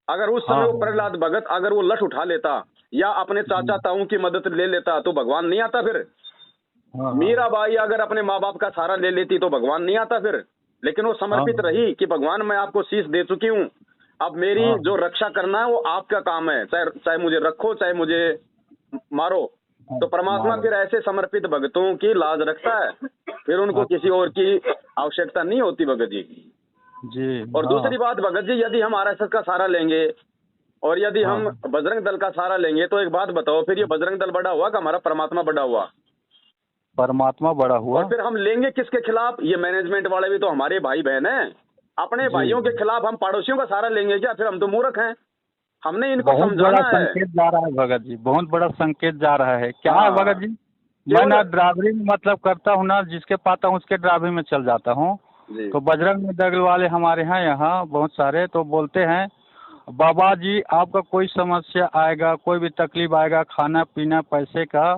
अगर उस समय वो प्रहलाद भगत अगर वो लठ उठा लेता या अपने चाचा ताऊ की मदद ले लेता तो भगवान नहीं आता फिर। मीराबाई अगर अपने माँ बाप का सहारा ले लेती तो भगवान नहीं आता फिर। लेकिन वो समर्पित रही कि भगवान मैं आपको शीश दे चुकी हूँ, अब मेरी जो रक्षा करना है वो आपका काम है, चाहे मुझे रखो चाहे मुझे मारो। तो परमात्मा फिर ऐसे समर्पित भक्तों की लाज रखता है, फिर उनको किसी और की आवश्यकता नहीं होती भगत जी। और दूसरी बात भगत जी, यदि हम आरएसएस का सहारा लेंगे और यदि हम बजरंग दल का सहारा लेंगे तो एक बात बताओ, फिर ये बजरंग दल बड़ा हुआ कि हमारा परमात्मा बड़ा हुआ? परमात्मा बड़ा हुआ। और फिर हम लेंगे किसके खिलाफ? ये मैनेजमेंट वाले भी तो हमारे भाई बहन हैं, अपने भाइयों के खिलाफ हम पड़ोसियों का सहारा लेंगे क्या? फिर हम तो मूर्ख हैं, हमने इनको समझाना है। संकेत जा रहा है भगत जी, बहुत बड़ा संकेत जा रहा है। क्या है भगत जी, मैं ना ड्राइवरिंग मतलब करता हूँ ना, जिसके पाता हूँ उसके ड्राइवरिंग में चल जाता हूँ। तो बजरंग दल वाले हमारे यहाँ बहुत सारे तो बोलते हैं बाबा जी आपका कोई समस्या आएगा, कोई भी तकलीफ आएगा, खाना पीना पैसे का,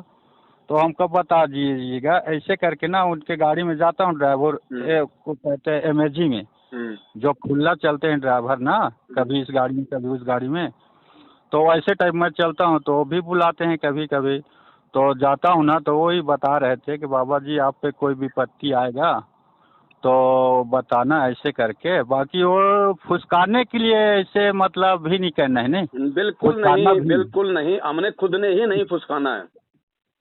तो हमको बता दीजिएगा। ऐसे करके ना उनके गाड़ी में जाता हूँ, ड्राइवर को कहते हैं एमएजी में, जो खुला चलते हैं ड्राइवर ना, कभी इस गाड़ी में कभी उस गाड़ी में, तो ऐसे टाइप में चलता हूँ तो भी बुलाते हैं कभी कभी। तो जाता हूँ ना तो वही बता रहे थे कि बाबा जी आप पे कोई विपत्ति आएगा तो बताना ऐसे करके। बाकी वो फुसकाने के लिए ऐसे मतलब भी नहीं करना है। नहीं बिल्कुल नहीं, बिल्कुल नहीं, हमने खुद ने ही नहीं फुसकाना है।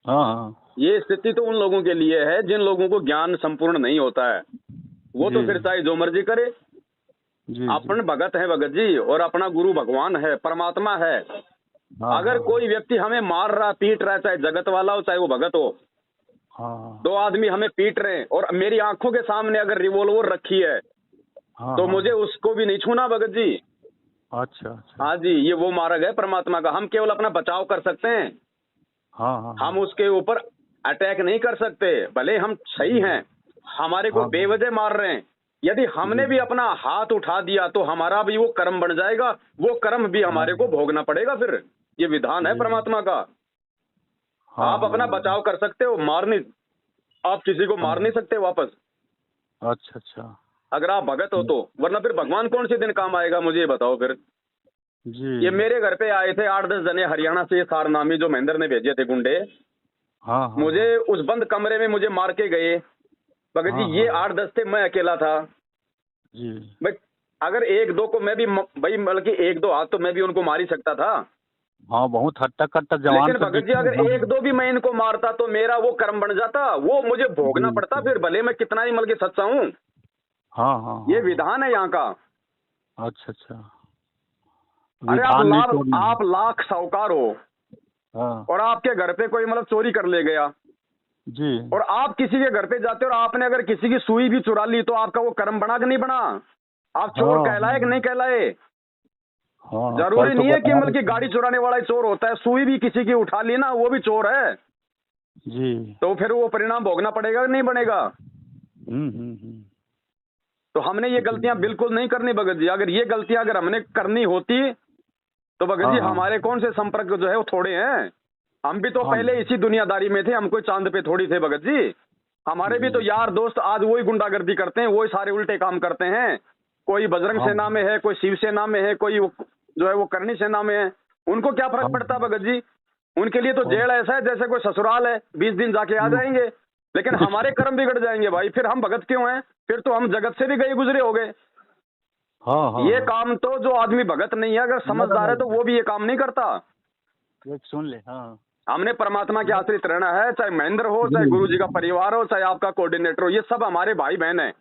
हाँ, ये स्थिति तो उन लोगों के लिए है जिन लोगों को ज्ञान संपूर्ण नहीं होता है, वो तो फिर चाहे जो मर्जी करे। अपन भगत है भगत जी, और अपना गुरु भगवान है, परमात्मा है। अगर कोई व्यक्ति हमें मार रहा पीट रहा है, चाहे जगत वाला हो चाहे वो भगत हो, दो आदमी हमें पीट रहे हैं और मेरी आंखों के सामने अगर रिवॉल्वर रखी है तो मुझे उसको भी नहीं छूना भगत जी। अच्छा। हाँ जी, ये वो मार्ग है परमात्मा का। हम केवल अपना बचाव कर सकते हैं, हम उसके ऊपर अटैक नहीं कर सकते। भले हम सही हैं, हमारे को बेवजह मार रहे हैं, यदि हमने भी अपना हाथ उठा दिया तो हमारा भी वो कर्म बन जाएगा, वो कर्म भी हमारे को भोगना पड़ेगा। फिर ये विधान है परमात्मा का। आप अपना बचाव कर सकते हो, मार नहीं, आप किसी को मार नहीं सकते वापस। अच्छा। अगर आप भगत हो तो, वरना फिर भगवान कौन से दिन काम आएगा मुझे ये बताओ फिर जी। ये मेरे घर पे आए थे 8-10 जने हरियाणा से, सारनामी जो महेंद्र ने भेजे थे गुंडे। मुझे उस बंद कमरे में मुझे मार के गए भगत जी। ये 8-10 थे, मैं अकेला था जी। भाई। अगर 1-2 को मैं भी भाई, बल्कि 1-2 हाथ तो मैं भी उनको मार ही सकता था। बहुत हट्टा कट्टा जवान। लेकिन भगत जी अगर 1-2 भी मैं इनको मारता तो मेरा वो कर्म बन जाता, वो मुझे भोगना पड़ता फिर, भले मैं कितना ही बल्कि सच्चा हूँ। ये विधान है यहाँ का। अच्छा। अरे आप लाख साहूकार हो और आपके घर पे कोई मतलब चोरी कर ले गया जी, और आप किसी के घर पे जाते हो और आपने अगर किसी की सुई भी चुरा ली तो आपका वो कर्म बना कि नहीं बना? आप चोर कहलाए कि नहीं कहलाए? जरूरी नहीं है कि मतलब कि गाड़ी चुराने वाला ही चोर होता है, सुई भी किसी की उठा ली ना वो भी चोर है जी। तो फिर वो परिणाम भोगना पड़ेगा कि नहीं बनेगा? तो हमने ये गलतियां बिल्कुल नहीं करनी भगत जी। अगर ये गलतियां अगर हमने करनी होती तो भगत जी हमारे कौन से संपर्क जो है वो थोड़े हैं। हम भी तो पहले इसी दुनियादारी में थे, हम कोई चांद पे थोड़ी थे भगत जी। हमारे भी तो यार दोस्त आज वही गुंडागर्दी करते हैं, वही सारे उल्टे काम करते हैं। कोई बजरंग सेना में है, कोई शिव सेना में है, कोई जो है वो करनी सेना में है। उनको क्या फर्क पड़ता भगत जी? उनके लिए तो जेल ऐसा है जैसे कोई ससुराल है, 20 दिन जाके आ जाएंगे। लेकिन हमारे कर्म बिगड़ जाएंगे भाई, फिर हम भगत क्यों हैं? फिर तो हम जगत से भी गए गुजरे हो गए। ये काम तो जो आदमी भगत नहीं है, अगर समझदार है तो वो भी ये काम नहीं करता। सुन ले। हमने परमात्मा के आश्रित रहना है, चाहे महेंद्र हो, चाहे गुरु जी का परिवार हो, चाहे आपका कोऑर्डिनेटर हो, ये सब हमारे भाई बहन हैं।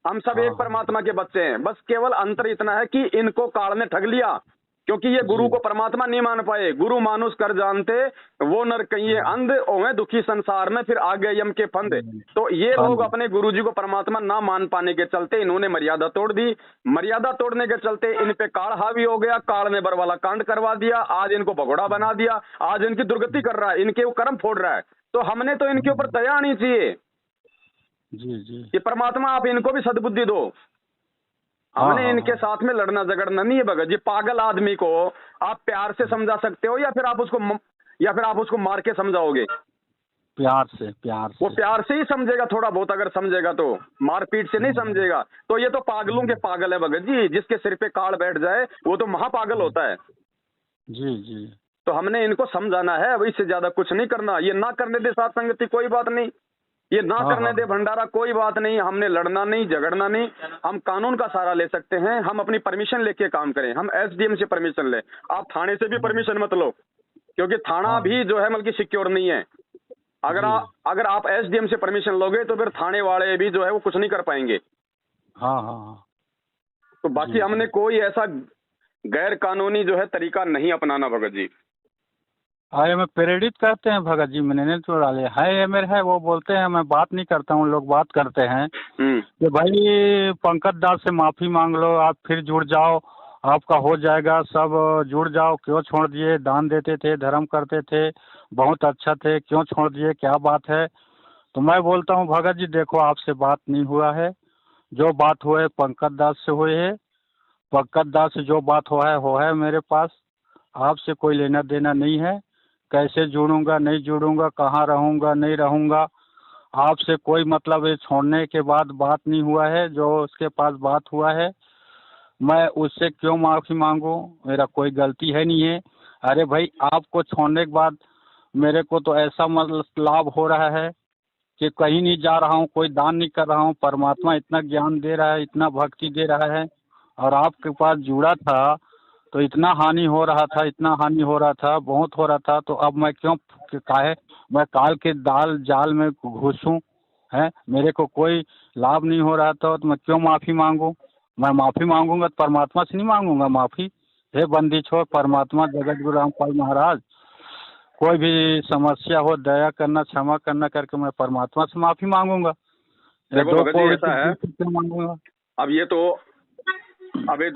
हम सब एक परमात्मा के बच्चे हैं। बस केवल अंतर इतना है कि इनको काल ने ठग लिया, क्योंकि ये गुरु को परमात्मा नहीं मान पाए। गुरु मानुष कर जानते वो नर कहिए अंध, ओवे दुखी संसार में फिर आ गए यम के फंद। तो ये लोग अपने गुरु जी को परमात्मा ना मान पाने के चलते इन्होंने मर्यादा तोड़ दी। मर्यादा तोड़ने के चलते इन पे काल हावी हो गया, काल ने बरवाला कांड करवा दिया, आज इनको भगोड़ा बना दिया, आज इनकी दुर्गति कर रहा है, इनके वो कर्म फोड़ रहा है। तो हमने तो इनके ऊपर दया आनी चाहिए जी। कि परमात्मा आप इनको भी सद्बुद्धि दो। हमने इनके साथ में लड़ना झगड़ना नहीं है भगत जी। पागल आदमी को आप प्यार से समझा सकते हो या फिर आप उसको या फिर आप उसको मार के समझाओगे? प्यार से, प्यार वो से। प्यार से ही समझेगा, थोड़ा बहुत अगर समझेगा तो, मारपीट से नहीं समझेगा। तो ये तो पागलों के पागल है भगत जी, जिसके सिर पे काड़ बैठ जाए वो तो महापागल होता है। जी जी। तो हमने इनको समझाना है, अब इससे ज्यादा कुछ नहीं करना। ये ना करने दे साथ संगति कोई बात नहीं, ये ना हाँ करने हाँ। दे भंडारा कोई बात नहीं, हमने लड़ना नहीं, झगड़ना नहीं। हम कानून का सहारा ले सकते हैं, हम अपनी परमिशन लेके काम करें, हम एसडीएम से परमिशन ले। आप थाने से भी परमिशन मत लो, क्योंकि थाना हाँ भी जो है मतलब सिक्योर नहीं है। अगर आप एसडीएम से परमिशन लोगे तो फिर थाने वाले भी जो है वो कुछ नहीं कर पाएंगे। हाँ हाँ हाँ। तो बाकी जी हमने जी। कोई ऐसा गैर कानूनी जो है तरीका नहीं अपनाना भगत जी। हाँ, ये में प्रेरित करते हैं भगत जी, मैंने नहीं छोड़ा ले है, ये मेरे है, वो बोलते हैं, मैं बात नहीं करता हूँ, लोग बात करते हैं कि भाई पंकज दास से माफी मांग लो, आप फिर जुड़ जाओ, आपका हो जाएगा सब, जुड़ जाओ, क्यों छोड़ दिए, दान देते थे, धर्म करते थे, बहुत अच्छा थे, क्यों छोड़ दिए, क्या बात है? तो मैं बोलता हूँ भगत जी देखो, आपसे बात नहीं हुआ है, जो बात हुए पंकज दास से हुए है, पंकज दास से जो बात हो है मेरे पास, आपसे कोई लेना देना नहीं है। कैसे जुड़ूंगा नहीं जुड़ूंगा, कहाँ रहूंगा नहीं रहूंगा, आपसे कोई मतलब है, छोड़ने के बाद बात नहीं हुआ है, जो उसके पास बात हुआ है मैं उससे क्यों माफ़ी मांगूं, मेरा कोई गलती है नहीं है। अरे भाई, आपको छोड़ने के बाद मेरे को तो ऐसा मतलब लाभ हो रहा है कि कहीं नहीं जा रहा हूँ, कोई दान नहीं कर रहा हूँ, परमात्मा इतना ज्ञान दे रहा है, इतना भक्ति दे रहा है, और आपके पास जुड़ा था तो इतना हानि हो रहा था, इतना हानि हो रहा था, बहुत हो रहा था, तो अब मैं क्यों काहे मैं काल के दाल जाल में घुसूं? है, मेरे को कोई लाभ नहीं हो रहा था तो मैं क्यों माफ़ी मांगूं? मैं माफ़ी मांगूंगा तो परमात्मा से नहीं मांगूंगा माफ़ी। हे बंदी छोड़, परमात्मा जगत गुरु रामपाल महाराज, कोई भी समस्या हो दया करना, क्षमा करना करके मैं परमात्मा से माफ़ी मांगूंगा, या देखो दो भगत जी पौड़ी ऐसा है, से क्यों मांगूंगा? अब ये तो अब ये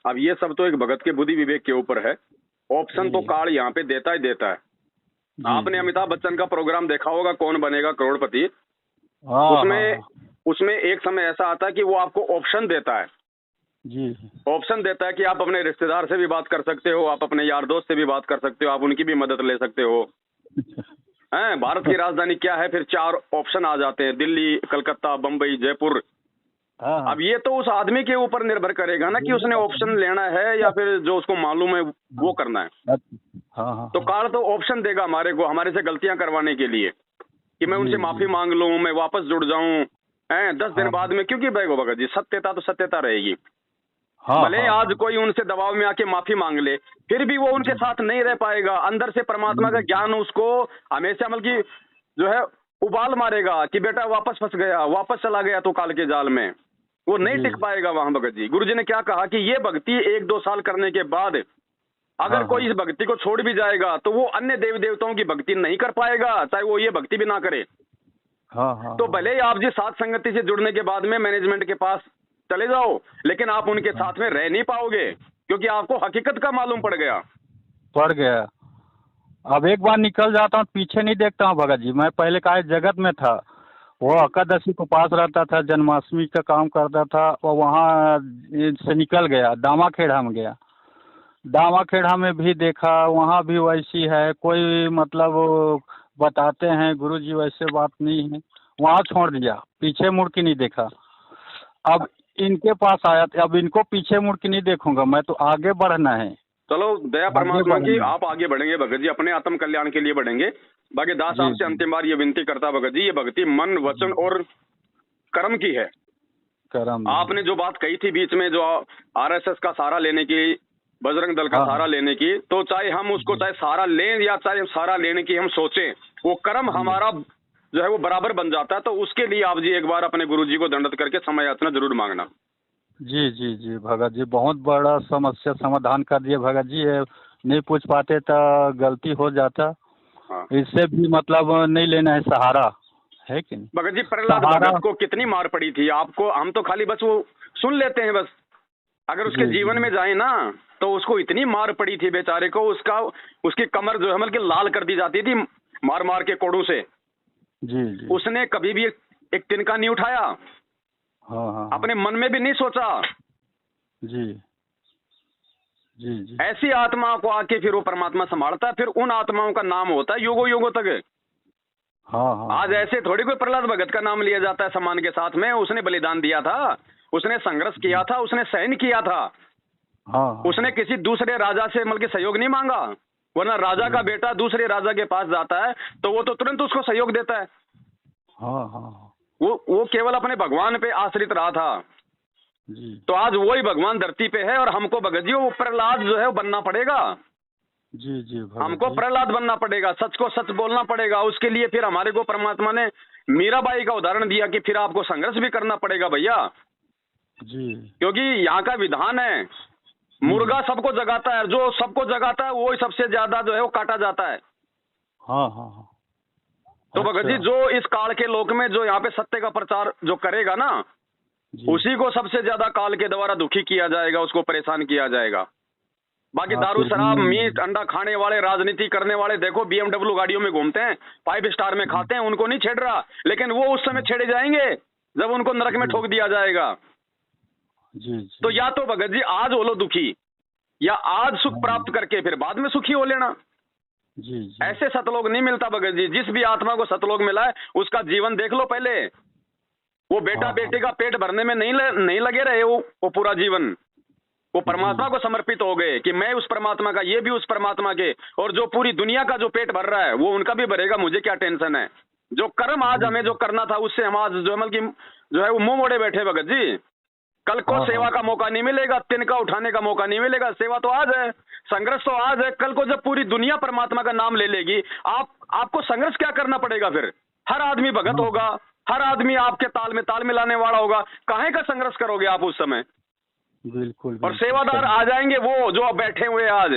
अब ये सब तो एक भगत के बुद्धि विवेक के ऊपर है। ऑप्शन तो जी कार्ड यहाँ पे देता ही देता है। जी आपने जी। अमिताभ बच्चन का प्रोग्राम देखा होगा, कौन बनेगा करोड़पति। हाँ हाँ उसमें हाँ। उसमें एक समय ऐसा आता है कि वो आपको ऑप्शन देता है। जी ऑप्शन देता है कि आप अपने रिश्तेदार से भी बात कर सकते हो, आप अपने यार दोस्त से भी बात कर सकते हो, आप उनकी भी मदद ले सकते हो। हैं, भारत की राजधानी क्या है, फिर 4 ऑप्शन आ जाते हैं, दिल्ली, कलकत्ता, बम्बई, जयपुर। हाँ हाँ। अब ये तो उस आदमी के ऊपर निर्भर करेगा ना कि उसने ऑप्शन लेना है या फिर जो उसको मालूम है वो करना है। हाँ हाँ तो हाँ। कार्ड तो ऑप्शन देगा हमारे को, हमारे से गलतियां करवाने के लिए, कि मैं उनसे जी माफी जी। मांग लूं, मैं वापस जुड़ जाऊं, 10 दिन हाँ बाद में, क्योंकि भाई भगत जी सत्यता तो सत्यता रहेगी। हाँ भले ही हाँ आज हाँ। कोई उनसे दबाव में आके माफी मांग ले, फिर भी वो उनके जी साथ नहीं रह पाएगा। अंदर से परमात्मा का जी। ज्ञान उसको हमेशा मतलब की जो है उबाल मारेगा कि बेटा वापस फंस गया, वापस चला गया तो काल के जाल में, वो नहीं जी। टिक पाएगा वहां। भगत जी, गुरु जी ने क्या कहा कि ये भक्ति 1-2 साल करने के बाद अगर हाँ कोई हाँ इस भक्ति को छोड़ भी जाएगा तो वो अन्य देवी देवताओं की भक्ति नहीं कर पाएगा, चाहे वो ये भक्ति भी ना करे। हाँ हाँ तो हाँ। भले ही आप जी सात संगति से जुड़ने के बाद में मैनेजमेंट के पास चले जाओ, लेकिन आप उनके हाँ, साथ में रह नहीं पाओगे, क्योंकि आपको हकीकत का मालूम पड़ गया। पड़ गया। अब एक बार निकल जाता हूँ, पीछे नहीं देखता हूँ भगत जी। मैं पहले का जगत में था, वो एकादशी को पास रहता था, जन्माष्टमी का काम करता था, और वहाँ से निकल गया, दामा खेड़ा में गया। दामा खेड़ा में भी देखा, वहाँ भी वैसी है, कोई मतलब बताते हैं गुरु जी वैसे बात नहीं है, वहाँ छोड़ दिया, पीछे मुड़ के नहीं देखा। अब इनके पास आया था, अब इनको पीछे मुड़ के नहीं देखूंगा, मैं तो आगे बढ़ना है, चलो दया आगे परमात्मा की, बढ़ना आप आगे बढ़ेंगे भगत जी, अपने आत्म कल्याण के लिए बढ़ेंगे। बाकी दास जी आपसे जी। अंतिम बार ये विनती करता भगत जी, ये भक्ति मन, वचन जी, और कर्म की है। करम है। आपने जो बात कही थी बीच में, जो आरएसएस का सहारा लेने की, बजरंग दल का हाँ सहारा हाँ। लेने की, तो चाहे हम उसको जी चाहे सहारा लें या चाहे सहारा लेने की हम सोचें, वो कर्म जी हमारा जो है वो बराबर बन जाता है। तो उसके लिए आप जी एक बार अपने गुरु जी को दंडवत करके समय याचना जरूर मांगना। जी जी जी भगत जी, बहुत बड़ा समस्या समाधान कर दिए भगत जी, ये नहीं पूछ पाते तो गलती हो जाता। हाँ इससे भी मतलब नहीं लेना है सहारा, है कि नहीं? भगत जी, प्रहलाद सहारा। भगत को कितनी मार पड़ी थी आपको, हम तो खाली बस वो सुन लेते हैं बस। अगर उसके जी जी जीवन में जाए ना तो उसको इतनी मार पड़ी थी बेचारे को, उसकी कमर जो है मतलब कि लाल कर दी जाती थी मार मार के कोड़ों से। जी जी। उसने कभी भी एक तिनका नहीं उठाया, हाँ हाँ हाँ। अपने मन में भी नहीं सोचा। जी जी जी। ऐसी आत्माओं को आके फिर वो परमात्मा संभालता है, फिर उन आत्माओं का नाम होता है युगों युगों तक। हाँ हाँ आज हाँ ऐसे थोड़ी कोई प्रहलाद भगत का नाम लिया जाता है सम्मान के साथ में। उसने बलिदान दिया था, उसने संघर्ष किया था, उसने सहन किया था, हाँ हाँ उसने किसी दूसरे राजा से मतलब सहयोग नहीं मांगा। वरना राजा का बेटा दूसरे राजा के पास जाता है तो वो तो तुरंत उसको सहयोग देता है। हाँ हाँ वो केवल अपने भगवान पे आश्रित रहा था। जी तो आज वही भगवान धरती पे है और हमको भगत जी वो प्रहलाद जो है वो बनना पड़ेगा। जी जी भगत हमको जी। प्रहलाद बनना पड़ेगा, सच को सच बोलना पड़ेगा। उसके लिए फिर हमारे को परमात्मा ने मीराबाई का उदाहरण दिया कि फिर आपको संघर्ष भी करना पड़ेगा भैया, जी क्योंकि यहाँ का विधान है मुर्गा सबको जगाता है, जो सबको जगाता है वो ही सबसे ज्यादा जो है वो काटा जाता है। हाँ हाँ हाँ। तो भगत जी अच्छा जो इस काल के लोक में जो यहाँ पे सत्य का प्रचार जो करेगा ना, जी। उसी को सबसे ज्यादा काल के द्वारा दुखी किया जाएगा, उसको परेशान किया जाएगा। बाकी हाँ दारू फिर शराब भी। मीट अंडा खाने वाले राजनीति करने वाले देखो BMW गाड़ियों में घूमते हैं, 5 स्टार में खाते हैं, उनको नहीं छेड़ रहा, लेकिन वो उस समय छेड़े जाएंगे जब उनको नरक में जी ठोक दिया जाएगा। जी तो जी। या तो भगत जी आज हो लो दुखी, या आज सुख हाँ प्राप्त करके फिर बाद में सुखी हो लेना। जी जी। ऐसे सतलोक नहीं मिलता भगत जी। जिस भी आत्मा को सतलोक मिला है उसका जीवन देख लो पहले। वो बेटा हाँ हाँ बेटे का पेट भरने में नहीं लगे रहे वो पूरा जीवन वो परमात्मा जी को समर्पित हो गए कि मैं उस परमात्मा का, ये भी उस परमात्मा के, और जो पूरी दुनिया का जो पेट भर रहा है वो उनका भी भरेगा, मुझे क्या टेंशन है। जो कर्म आज जी। हमें जो करना था उससे हम आज जो मतलब कि जो है वो मुंह मोड़े बैठे भगत जी। कल को हाँ सेवा हाँ का मौका नहीं मिलेगा, तिनका उठाने का मौका नहीं मिलेगा। सेवा तो आज है, संघर्ष तो आज है। कल को जब पूरी दुनिया परमात्मा का नाम ले लेगी, आपको संघर्ष क्या करना पड़ेगा फिर। हर आदमी भगत हाँ। होगा, हर आदमी आपके ताल में ताल मिलाने वाला होगा, काहे का संघर्ष करोगे आप उस समय। बिल्कुल और बिल्कुल सेवादार सही। आ जाएंगे वो जो अब बैठे हुए हैं आज,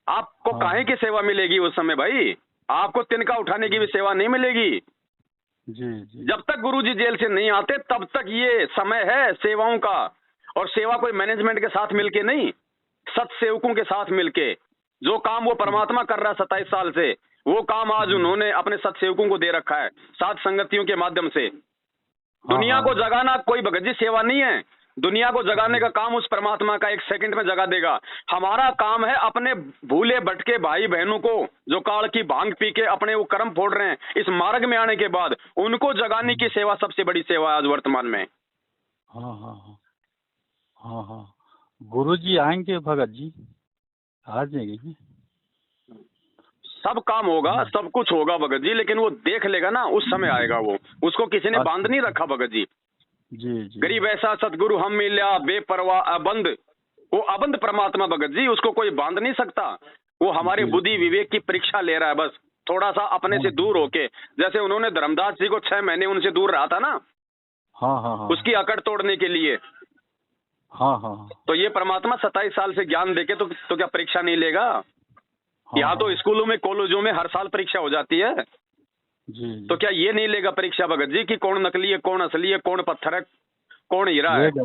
आपको हाँ काहे की सेवा मिलेगी उस समय भाई। आपको तिनका उठाने की भी सेवा नहीं मिलेगी। जी जी। जब तक गुरुजी जेल से नहीं आते तब तक ये समय है सेवाओं का। और सेवा कोई मैनेजमेंट के साथ मिलके नहीं, सत सेवकों के साथ मिलके। जो काम वो परमात्मा कर रहा है 27 साल से, वो काम आज उन्होंने अपने सत सेवकों को दे रखा है, सात संगतियों के माध्यम से। हाँ दुनिया को हाँ जगाना कोई भगत जी सेवा नहीं है। दुनिया को जगाने का काम उस परमात्मा का 1 सेकंड में जगा देगा। हमारा काम है अपने भूले भटके भाई बहनों को, जो काल की भांग पी के अपने वो कर्म फोड़ रहे हैं, इस मार्ग में आने के बाद उनको जगाने की सेवा सबसे बड़ी सेवा है आज वर्तमान में। हाँ हाँ हाँ हाँ हाँ। गुरु जी आएंगे भगत जी, आ जाएंगे। सब काम होगा, सब कुछ होगा भगत जी, लेकिन वो देख लेगा ना, उस समय आएगा वो। उसको किसी ने बांध नहीं रखा भगत जी। जी जी। गरीब ऐसा सतगुरु हम मिल्या बेपरवाह अबंध। वो अबंध परमात्मा भगत जी, उसको कोई बांध नहीं सकता। वो हमारे जी बुद्धि विवेक की परीक्षा ले रहा है बस, थोड़ा सा अपने से दूर होके। जैसे उन्होंने धर्मदास जी को 6 महीने उनसे दूर रहा था ना, हाँ हाँ हाँ उसकी अकड़ तोड़ने के लिए। हाँ हाँ हाँ तो ये परमात्मा 27 साल से ज्ञान देके तो क्या परीक्षा नहीं लेगा। यहाँ तो हाँ। स्कूलों में कॉलेजों में हर साल परीक्षा हो जाती है। जी तो क्या ये नहीं लेगा परीक्षा भगत जी कि कौन नकली है, कौन असली है, कौन पत्थर है, कौन हीरा है। लेगा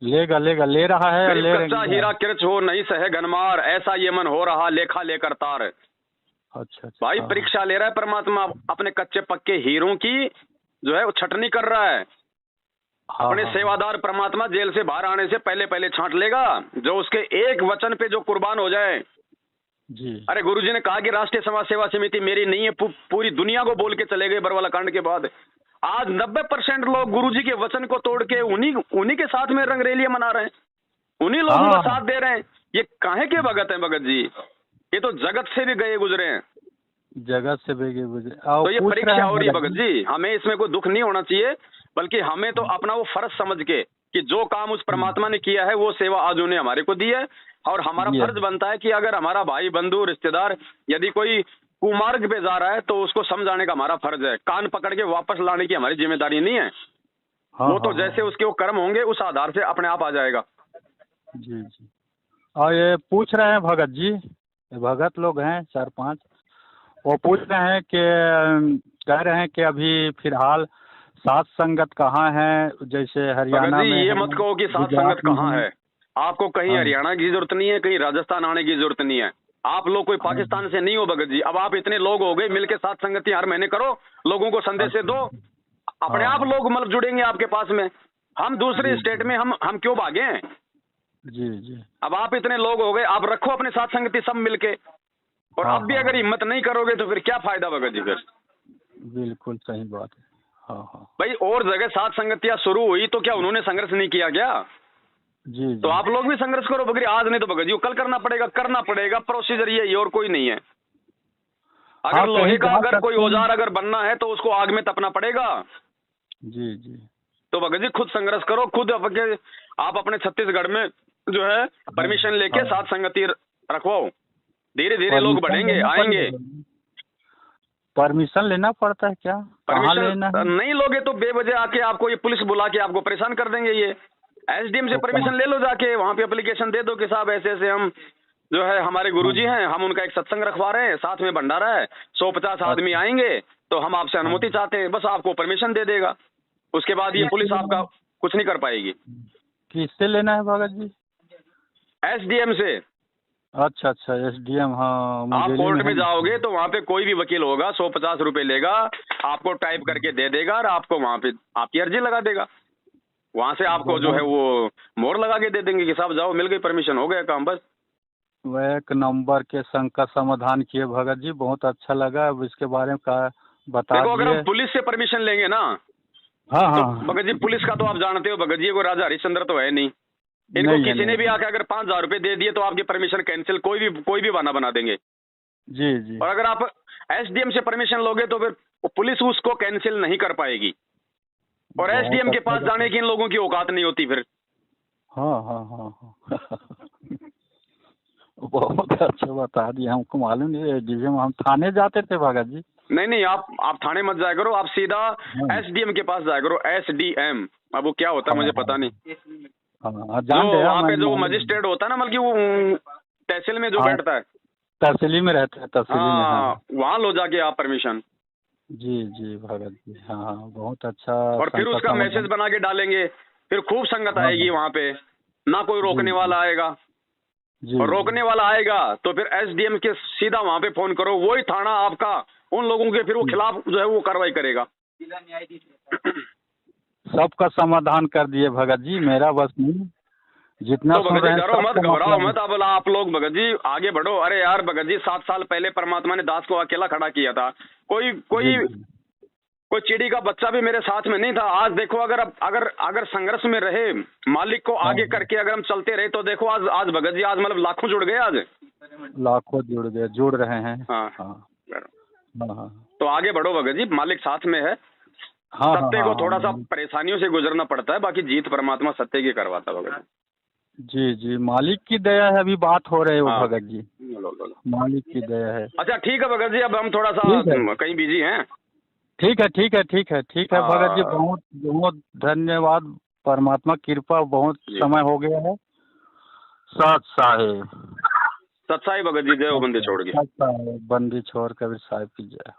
लेगा लेगा ले रहा है, गरीब ले कच्चा हीरा किरच हो नहीं सहे घनमार, ऐसा ये मन हो रहा लेखा लेकर तार। अच्छा अच्छा। भाई परीक्षा ले रहा है परमात्मा अपने कच्चे पक्के हीरों की, जो है वो छटनी कर रहा है। हाँ, अपने हाँ, सेवादार परमात्मा जेल से बाहर आने से पहले पहले छांट लेगा, जो उसके एक वचन पे जो कुर्बान हो जाए। जी। अरे गुरुजी ने कहा कि राष्ट्रीय समाज सेवा समिति मेरी नहीं है, पूरी दुनिया को बोल के चले गए बरवाला कांड के बाद। आज 90% लोग गुरुजी के वचन को तोड़ के उन्हीं के साथ में रंगरेलियां मना रहे हैं, उन्हीं लोगों का साथ दे रहे हैं। ये काहे के भगत हैं भगत जी, ये तो जगत से भी गए गुजरे हैं। जगत से बेगे गुजरे। तो ये परीक्षा हो रही है भगत जी, हमें इसमें कोई दुख नहीं होना चाहिए, बल्कि हमें तो अपना वो फर्ज समझ के कि जो काम उस परमात्मा ने किया है वो सेवा आज उन्हें हमारे को दी है। और हमारा फर्ज बनता है कि अगर हमारा भाई बंधु रिश्तेदार यदि कोई कुमार्ग पे जा रहा है तो उसको समझाने का हमारा फर्ज है, कान पकड़ के वापस लाने की हमारी जिम्मेदारी नहीं है। वो तो जैसे उसके वो कर्म होंगे उस आधार से अपने आप आ जाएगा। जी जी। और ये पूछ रहे हैं भगत जी, भगत लोग हैं 4-5, वो पूछ रहे हैं कि कह रहे हैं कि अभी फिलहाल सात संगत कहाँ है, जैसे हरियाणा में ये मत कहो कि सात संगत कहाँ है। आपको कहीं हरियाणा की जरूरत नहीं है, कहीं राजस्थान आने की जरूरत नहीं है। आप लोग कोई पाकिस्तान से नहीं हो भगत जी। अब आप इतने लोग हो गए, मिलके सात संगति हर महीने करो, लोगों को संदेश दो, अपने आप लोग मतलब जुड़ेंगे आपके पास में। हम दूसरे स्टेट में हम क्यों भागे? जी जी। अब आप इतने लोग हो गए, आप रखो अपने साथ संगति सब मिलके, और हाँ अब भी हाँ, अगर हिम्मत नहीं करोगे तो फिर क्या फायदा भगत जी फिर। बिल्कुल सही बात है। हाँ हाँ। भाई और जगह साथ संगतियां शुरू हुई तो क्या उन्होंने संघर्ष नहीं किया क्या? जी तो जी। आप लोग भी संघर्ष करो बगरी, आज नहीं तो भगत जी को कल करना पड़ेगा, प्रोसीजर ये और कोई नहीं है। हाँ, अगर लोहे कहीं का जा अगर कोई सकते हैं। औजार अगर बनना है तो उसको आग में तपना पड़ेगा। जी जी। तो भगत जी खुद संघर्ष करो, खुद आप अपने छत्तीसगढ़ में जो है परमिशन लेके हाँ, साथ संगति रखवाओ, धीरे धीरे लोग परमिशन बढ़ेंगे लेना आएंगे। पड़ेगा। परमिशन लेना पड़ता है क्या? कहाँ लेना परमिशन है? नहीं लोगे तो बेवजह आके आपको ये पुलिस बुला के आपको परेशान कर देंगे। ये एसडीएम से तो परमिशन ले लो, जाके वहां पे एप्लीकेशन दे दो कि साहब ऐसे ऐसे हम जो है हमारे गुरुजी हाँ, हैं, हम उनका एक सत्संग रखवा रहे हैं, साथ में भंडारा है, 150 आदमी अच्छा। आएंगे, तो हम आपसे हाँ, अनुमति चाहते हैं, बस आपको परमिशन दे देगा। उसके बाद ये किससे पुलिस लेना आपका है? कुछ नहीं कर पाएगी। किससे लेना है भगत जी? एसडीएम से। अच्छा अच्छा, एसडीएम, हाँ, आप मुंगेली में कोर्ट है में ना? जाओगे तो वहां पे कोई भी वकील होगा, 150 रुपए लेगा, आपको टाइप करके दे देगा और आपको वहां पे आपकी अर्जी लगा देगा। वहां से आपको जो है बहुत। वो मोहर लगा के दे देंगे कि साहब जाओ, मिल गई परमिशन, हो गया काम बस। वह एक नंबर के संकट समाधान किए भगत जी, बहुत अच्छा लगा। अब इसके बारे में का बता देखो अगर हम दिए। पुलिस से परमिशन लेंगे ना हाँ तो हाँ। भगत जी पुलिस का तो आप जानते हो भगत जी, को राजा हरिश्चंद्र तो है नहीं। इनको नहीं है, किसी ने भी नहीं। आके अगर 5,000 रुपए दे दिए तो आपकी परमिशन कैंसिल, कोई भी बहाना बना देंगे। जी जी। और अगर आप एसडीएम से परमिशन लोगे तो फिर पुलिस उसको कैंसिल नहीं कर पाएगी, और बहुत एसडीएम के अच्छा पास जाने की इन लोगों की औकात नहीं होती फिर। हाँ हाँ हाँ हाँ। बहुत अच्छा बता दिया, हमको मालूम नहीं है। एसडीएम, हम थाने जाते थे भगत जी। नहीं नहीं, आप थाने मत जाया करो, आप सीधा हाँ एसडीएम के पास जाया करो, एसडीएम। अब वो क्या होता है हाँ मुझे हाँ पता नहीं। हाँ, जो जान गया वहाँ मैं, पे जो मालूम है। मजिस्ट्रेट होता है ना, मतलब कि वो तहसील में जो हाँ, बैठता है, तहसीली में रहते हैं, तहसीली में, हाँ। हाँ वहाँ लो जाके आप परमिशन, जी जी भगत जी, हाँ हाँ, बहुत अच्छा और फिर संकट उसका मैसेज समाधान। बना के डालेंगे, फिर खूब संगत हाँ आएगी हाँ, वहाँ पे, ना कोई जी रोकने जी वाला आएगा। जी और जी। रोकने वाला आएगा तो फिर एसडीएम के सीधा वहाँ पे फोन करो, वही थाना आपका उन लोगों के फिर वो खिलाफ जो है वो कार्रवाई करेगा। सबका समाधान कर दिए भगत जी, मेरा बस नहीं, जितना तो सुन भगत जी रहे हैं डरो मत, सबका घबराओ मतलब। मत, अब आप लोग भगत जी आगे बढ़ो। अरे यार भगत जी 7 साल पहले परमात्मा ने दास को अकेला खड़ा किया था, कोई जी कोई जी। कोई चिड़ी का बच्चा भी मेरे साथ में नहीं था। आज देखो अगर अगर अगर संघर्ष में रहे, मालिक को हाँ आगे हाँ, करके अगर हम चलते रहे तो देखो आज आज भगत जी आज मतलब लाखों जुड़ गए आज। लाखों जुड़ गए, जुड़ रहे हैं। हाँ हाँ हाँ हाँ तो आगे बढ़ो भगत जी, मालिक साथ में है। हाँ हाँ सत्य हाँ को हाँ, थोड़ा सा परेशानियों से गुजरना पड़ता है, बाकी जीत परमात्मा सत्य की करवाता है भगत जी जी, मालिक की दया है। अभी बात हो रही है जी। वो हाँ भगत जी, लो, लो, लो। मालिक की दया है। अच्छा ठीक है भगत जी, अब हम थोड़ा सा ठीक है, कहीं बिजी हैं। ठीक है, ठीक है, ठीक है, ठीक है भगत जी, हाँ बहुत बहुत धन्यवाद। परमात्मा कृपा, बहुत जी, समय हो गया है। सत साहेब, सत्साई भगत जी, जय हो बंदे छोड़ के। सत साहेब, बंदी छोड़ कबीर साहिब की जय।